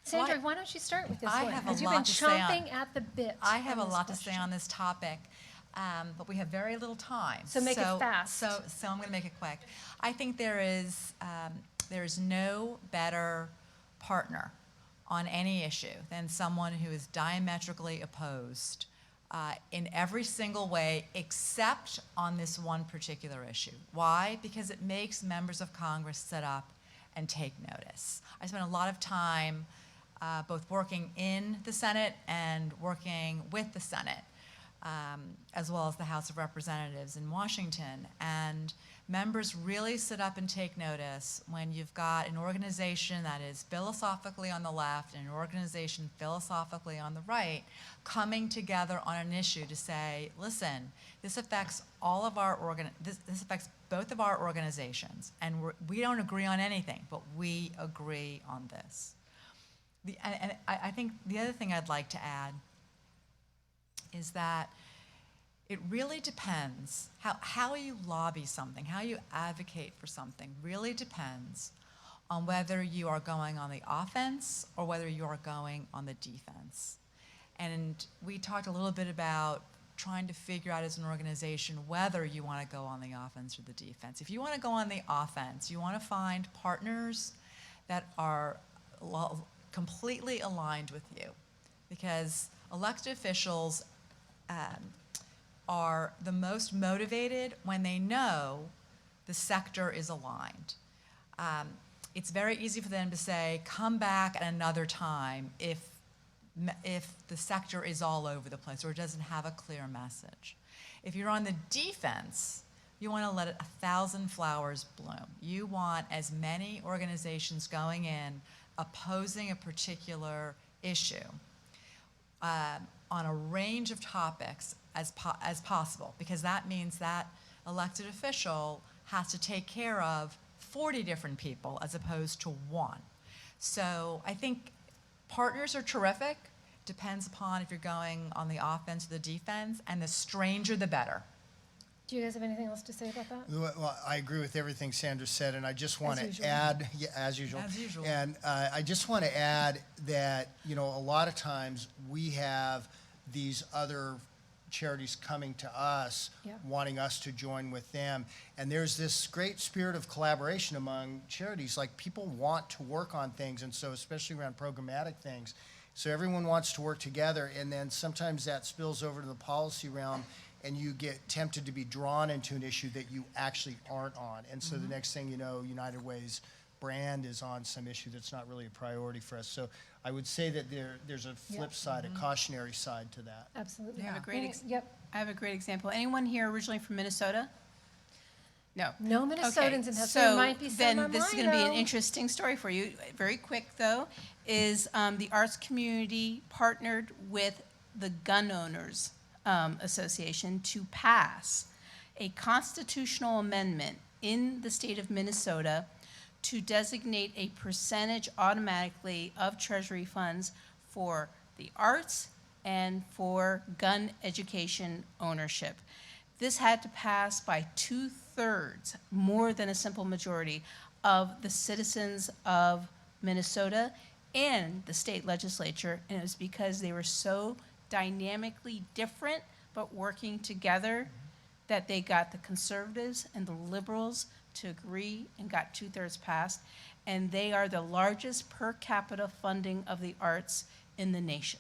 Sandra, why don't you start with this I one? have a Because you've lot been to say on- chomping at the bit. I have a on this lot to say question. on this topic, but we have very little time. So make it fast. So I'm going to make it quick. I think there is no better partner on any issue than someone who is diametrically opposed in every single way except on this one particular issue. Why? Because it makes members of Congress sit up and take notice. I spent a lot of time both working in the Senate and working with the Senate, as well as the House of Representatives in Washington. And members really sit up and take notice when you've got an organization that is philosophically on the left and an organization philosophically on the right coming together on an issue to say, listen, this affects all of our this affects both of our organizations, and we don't agree on anything, but we agree on this. I think the other thing I'd like to add is that it really depends, how you lobby something, how you advocate for something really depends on whether you are going on the offense or whether you are going on the defense. And we talked a little bit about trying to figure out as an organization whether you want to go on the offense or the defense. If you want to go on the offense, you want to find partners that are completely aligned with you, because elected officials are the most motivated when they know the sector is aligned. It's very easy for them to say, come back at another time if the sector is all over the place or it doesn't have a clear message. If you're on the defense, you want to let 1,000 flowers bloom. You want as many organizations going in opposing a particular issue on a range of topics as possible, because that means that elected official has to take care of 40 different people as opposed to one. So I think partners are terrific. Depends upon if you're going on the offense or the defense, and the stranger the better. Do you guys have anything else to say about that? Well, I agree with everything Sandra said, and I just want As to usual. add, yeah, as usual. As usual. And I just want to add that, a lot of times we have these other charities coming to us, Yeah. wanting us to join with them. And there's this great spirit of collaboration among charities. Like, people want to work on things, and so especially around programmatic things. So everyone wants to work together, and then sometimes that spills over to the policy realm, and you get tempted to be drawn into an issue that you actually aren't on. And so the next thing you know, United Way's brand is on some issue that's not really a priority for us. So I would say that there's a flip side, a cautionary side to that. Absolutely. I have a great Yep. I have a great example. Anyone here originally from Minnesota? No. No Minnesotans in that, so so there might be some then on this is going to be an Milo. interesting story for you. Very quick, though, is the arts community partnered with the Gun Owners Association to pass a constitutional amendment in the state of Minnesota to designate a percentage automatically of Treasury funds for the arts and for gun education ownership. This had to pass by 2/3, more than a simple majority, of the citizens of Minnesota and the state legislature, and it was because they were so dynamically different but working together that they got the conservatives and the liberals to agree and got 2/3 passed, and they are the largest per capita funding of the arts in the nation.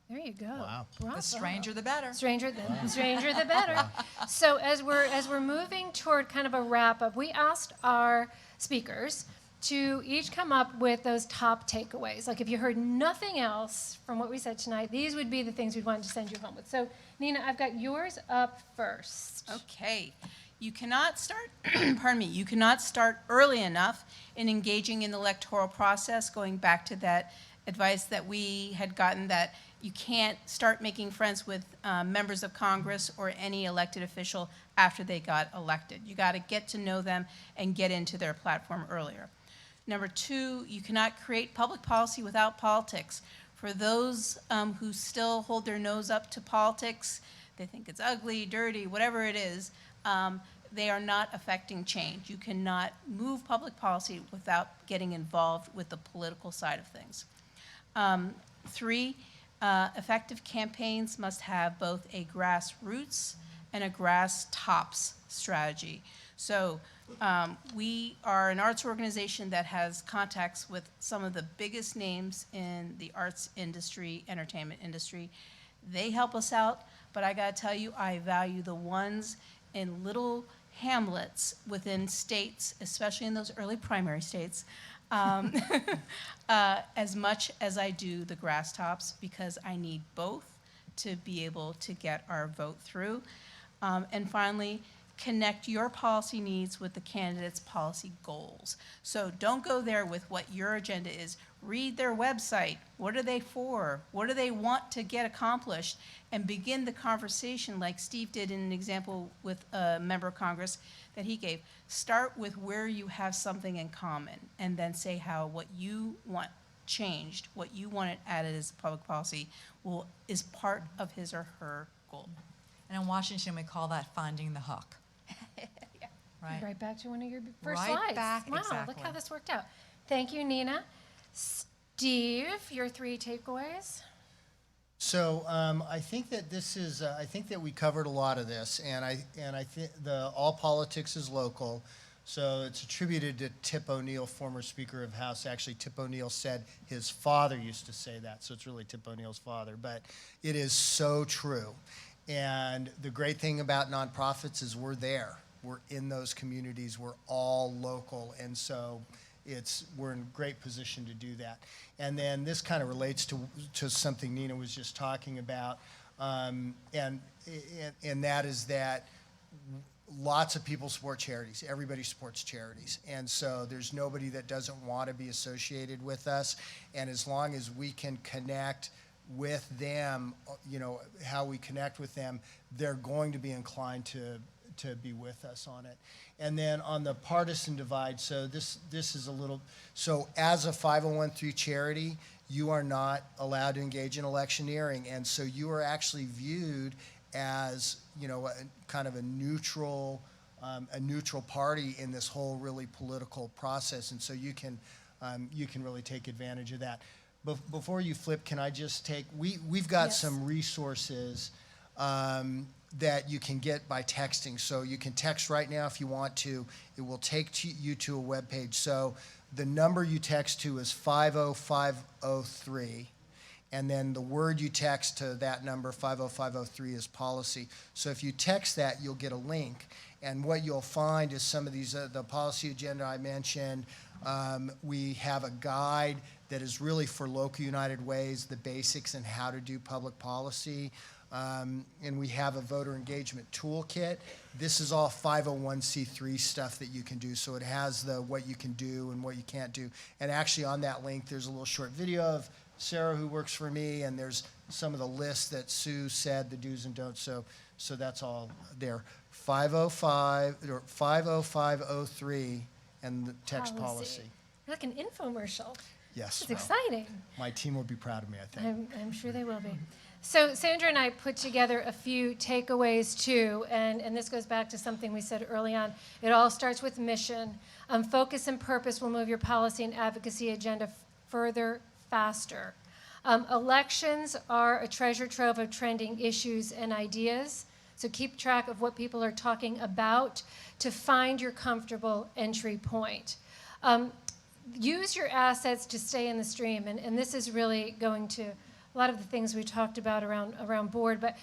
There you go. Wow. Bravo. The stranger the better. Stranger the better. So as we're moving toward kind of a wrap up, we asked our speakers to each come up with those top takeaways. Like, if you heard nothing else from what we said tonight, these would be the things we'd want to send you home with. So Nina, I've got yours up first. Okay. You cannot start, pardon me, you cannot start early enough in engaging in the electoral process, going back to that advice that we had gotten, that you can't start making friends with members of Congress or any elected official after they got elected. You got to get to know them and get into their platform earlier. Number two, you cannot create public policy without politics. For those who still hold their nose up to politics, they think it's ugly, dirty, whatever it is, they are not affecting change. You cannot move public policy without getting involved with the political side of things. Three, effective campaigns must have both a grassroots and a grass tops strategy. So we are an arts organization that has contacts with some of the biggest names in the arts industry, entertainment industry. They help us out, but I gotta tell you, I value the ones in little hamlets within states, especially in those early primary states, as much as I do the grass tops, because I need both to be able to get our vote through. And finally, connect your policy needs with the candidate's policy goals. So don't go there with what your agenda is. Read their website. What are they for? What do they want to get accomplished? And begin the conversation like Steve did in an example with a member of Congress that he gave. Start with where you have something in common, and then say how what you want changed, what you want added as public policy is part of his or her goal. And in Washington, we call that finding the hook. Right? Right back to one of your first Right slides. back, Wow, exactly. look how this worked out. Thank you, Nina. Steve, your 3 takeaways? So I think that this is. I think that we covered a lot of this, and I think all politics is local. So it's attributed to Tip O'Neill, former Speaker of House. Actually, Tip O'Neill said his father used to say that, so it's really Tip O'Neill's father. But it is so true. And the great thing about nonprofits is we're there. We're in those communities. We're all local, and so we're in a great position to do that. And then this kind of relates to something Nina was just talking about, and that is that lots of people support charities. Everybody supports charities. And so there's nobody that doesn't want to be associated with us. And as long as we can connect with them, how we connect with them, they're going to be inclined to be with us on it. And then on the partisan divide, so this is so as a 501(c)(3) charity, you are not allowed to engage in electioneering. And so you are actually viewed as, kind of a neutral party in this whole really political process. And so you can really take advantage of that. Before you flip, can I just we've got Yes. some resources that you can get by texting. So you can text right now if you want to. It will take you to a web page. So the number you text to is 50503. And then the word you text to that number, 50503, is policy. So if you text that, you'll get a link. And what you'll find is some of these, the policy agenda I mentioned. We have a guide that is really for local United Ways, the basics and how to do public policy. And we have a voter engagement toolkit. This is all 501(c)(3) stuff that you can do. So it has what you can do and what you can't do. And actually on that link, there's a little short video of Sarah, who works for me, and there's some of the lists that Sue said, the do's and don'ts. So that's all there. 50503 and the text policy. You're like an infomercial. Yes. It's exciting. My team will be proud of me, I think. I'm sure they will be. So Sandra and I put together a few takeaways too, and this goes back to something we said early on. It all starts with mission. Focus and purpose will move your policy and advocacy agenda further, faster. Elections are a treasure trove of trending issues and ideas. So keep track of what people are talking about to find your comfortable entry point. Use your assets to stay in the stream, and this is really going to a lot of the things we talked about around board. But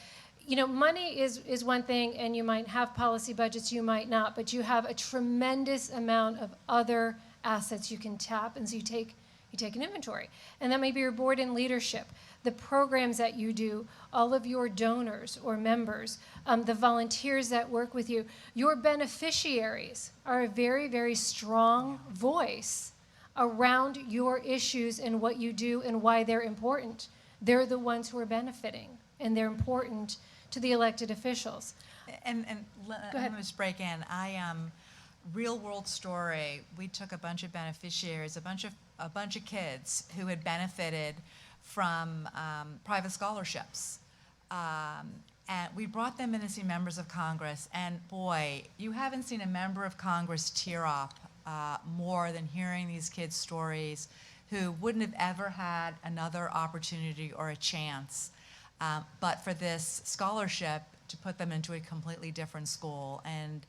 money is one thing, and you might have policy budgets, you might not, but you have a tremendous amount of other assets you can tap, and so you take an inventory. And that may be your board and leadership, the programs that you do, all of your donors or members, the volunteers that work with you. Your beneficiaries are a very, very strong voice around your issues and what you do and why they're important. They're the ones who are benefiting, and they're important to the elected officials. And Go ahead. let me just break in. Real world story. We took a bunch of beneficiaries, a bunch of kids who had benefited from private scholarships, and we brought them in to see members of Congress. And boy, you haven't seen a member of Congress tear up more than hearing these kids' stories, who wouldn't have ever had another opportunity or a chance, but for this scholarship to put them into a completely different school, and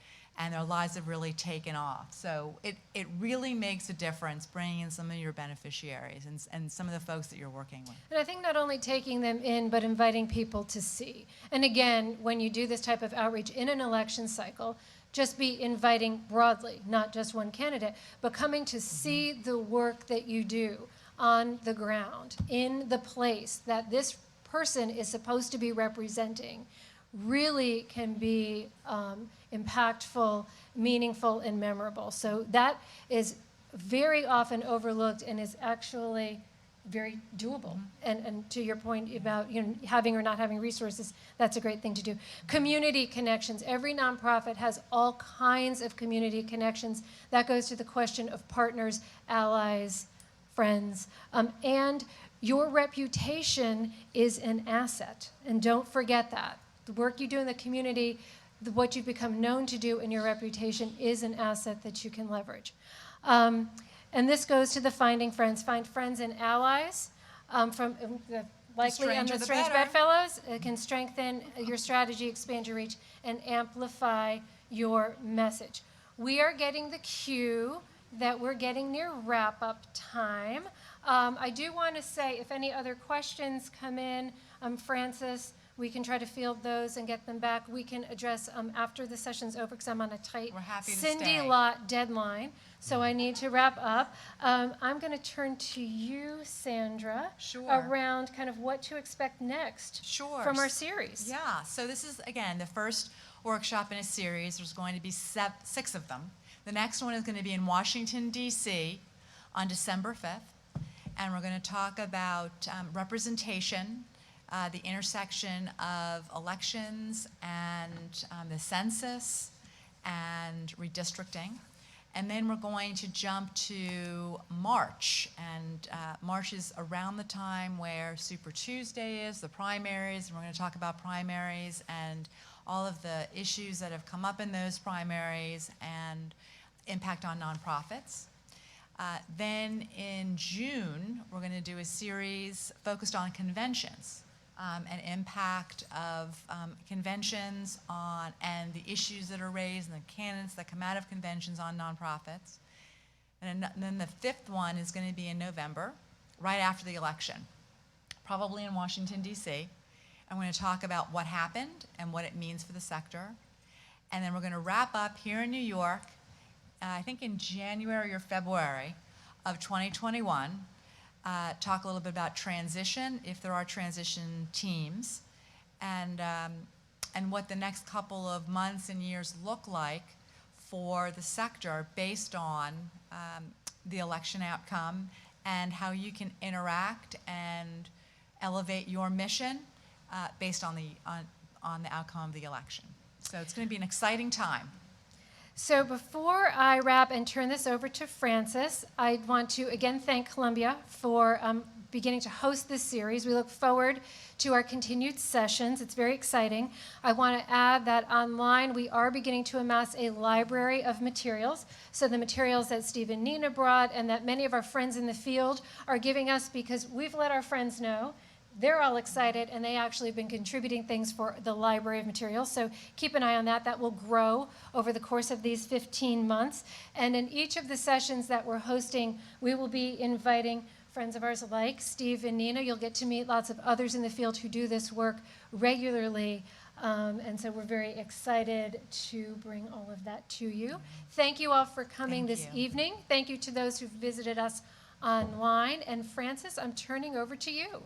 their lives have really taken off. So it really makes a difference bringing in some of your beneficiaries and some of the folks that you're working with. And I think not only taking them in, but inviting people to see. And again, when you do this type of outreach in an election cycle, just be inviting broadly, not just one candidate, but coming to see the work that you do on the ground, in the place that this person is supposed to be representing, really can be impactful, meaningful, and memorable. So that is very often overlooked and is actually very doable. And to your point about having or not having resources, that's a great thing to do. Community connections. Every nonprofit has all kinds of community connections. That goes to the question of partners, allies, friends, and your reputation is an asset. And don't forget that. The work you do in the community, what you've become known to do, and your reputation is an asset that you can leverage. And this goes to the finding friends. Find friends and allies from likely on the Strange Bedfellows. It can strengthen your strategy, expand your reach, and amplify your message. We are getting the cue that we're getting near wrap-up time. I do want to say, if any other questions come in, Francis, we can try to field those and get them back. We can address after the session's over, because I'm on a tight Cindy Lott deadline. So I need to wrap up. I'm going to turn to you, Sandra, around kind of what to expect next from our series. Yeah, so this is, again, the first workshop in a series. There's going to be 6 of them. The next one is going to be in Washington, D.C. on December 5th. And we're going to talk about representation, the intersection of elections and the census and redistricting. And then we're going to jump to March, and March is around the time where Super Tuesday is, the primaries, and we're going to talk about primaries and all of the issues that have come up in those primaries and impact on nonprofits. Then in June, we're going to do a series focused on conventions. And impact of conventions on and the issues that are raised and the candidates that come out of conventions on nonprofits. And then the 5th one is going to be in November, right after the election, probably in Washington, D.C. And we're going to talk about what happened and what it means for the sector. And then we're going to wrap up here in New York, I think in January or February of 2021, talk a little bit about transition, if there are transition teams, and what the next couple of months and years look like for the sector based on the election outcome and how you can interact and elevate your mission based on the outcome of the election. So it's going to be an exciting time. So before I wrap and turn this over to Francis, I want to again thank Columbia for beginning to host this series. We look forward to our continued sessions. It's very exciting. I want to add that online we are beginning to amass a library of materials. So the materials that Steve and Nina brought and that many of our friends in the field are giving us, because we've let our friends know. They're all excited, and they actually have been contributing things for the library of materials. So keep an eye on that. That will grow over the course of these 15 months. And in each of the sessions that we're hosting, we will be inviting friends of ours like Steve and Nina. You'll get to meet lots of others in the field who do this work regularly. And so we're very excited to bring all of that to you. Thank you all for coming this evening. Thank you to those who've visited us online. And Francis, I'm turning over to you.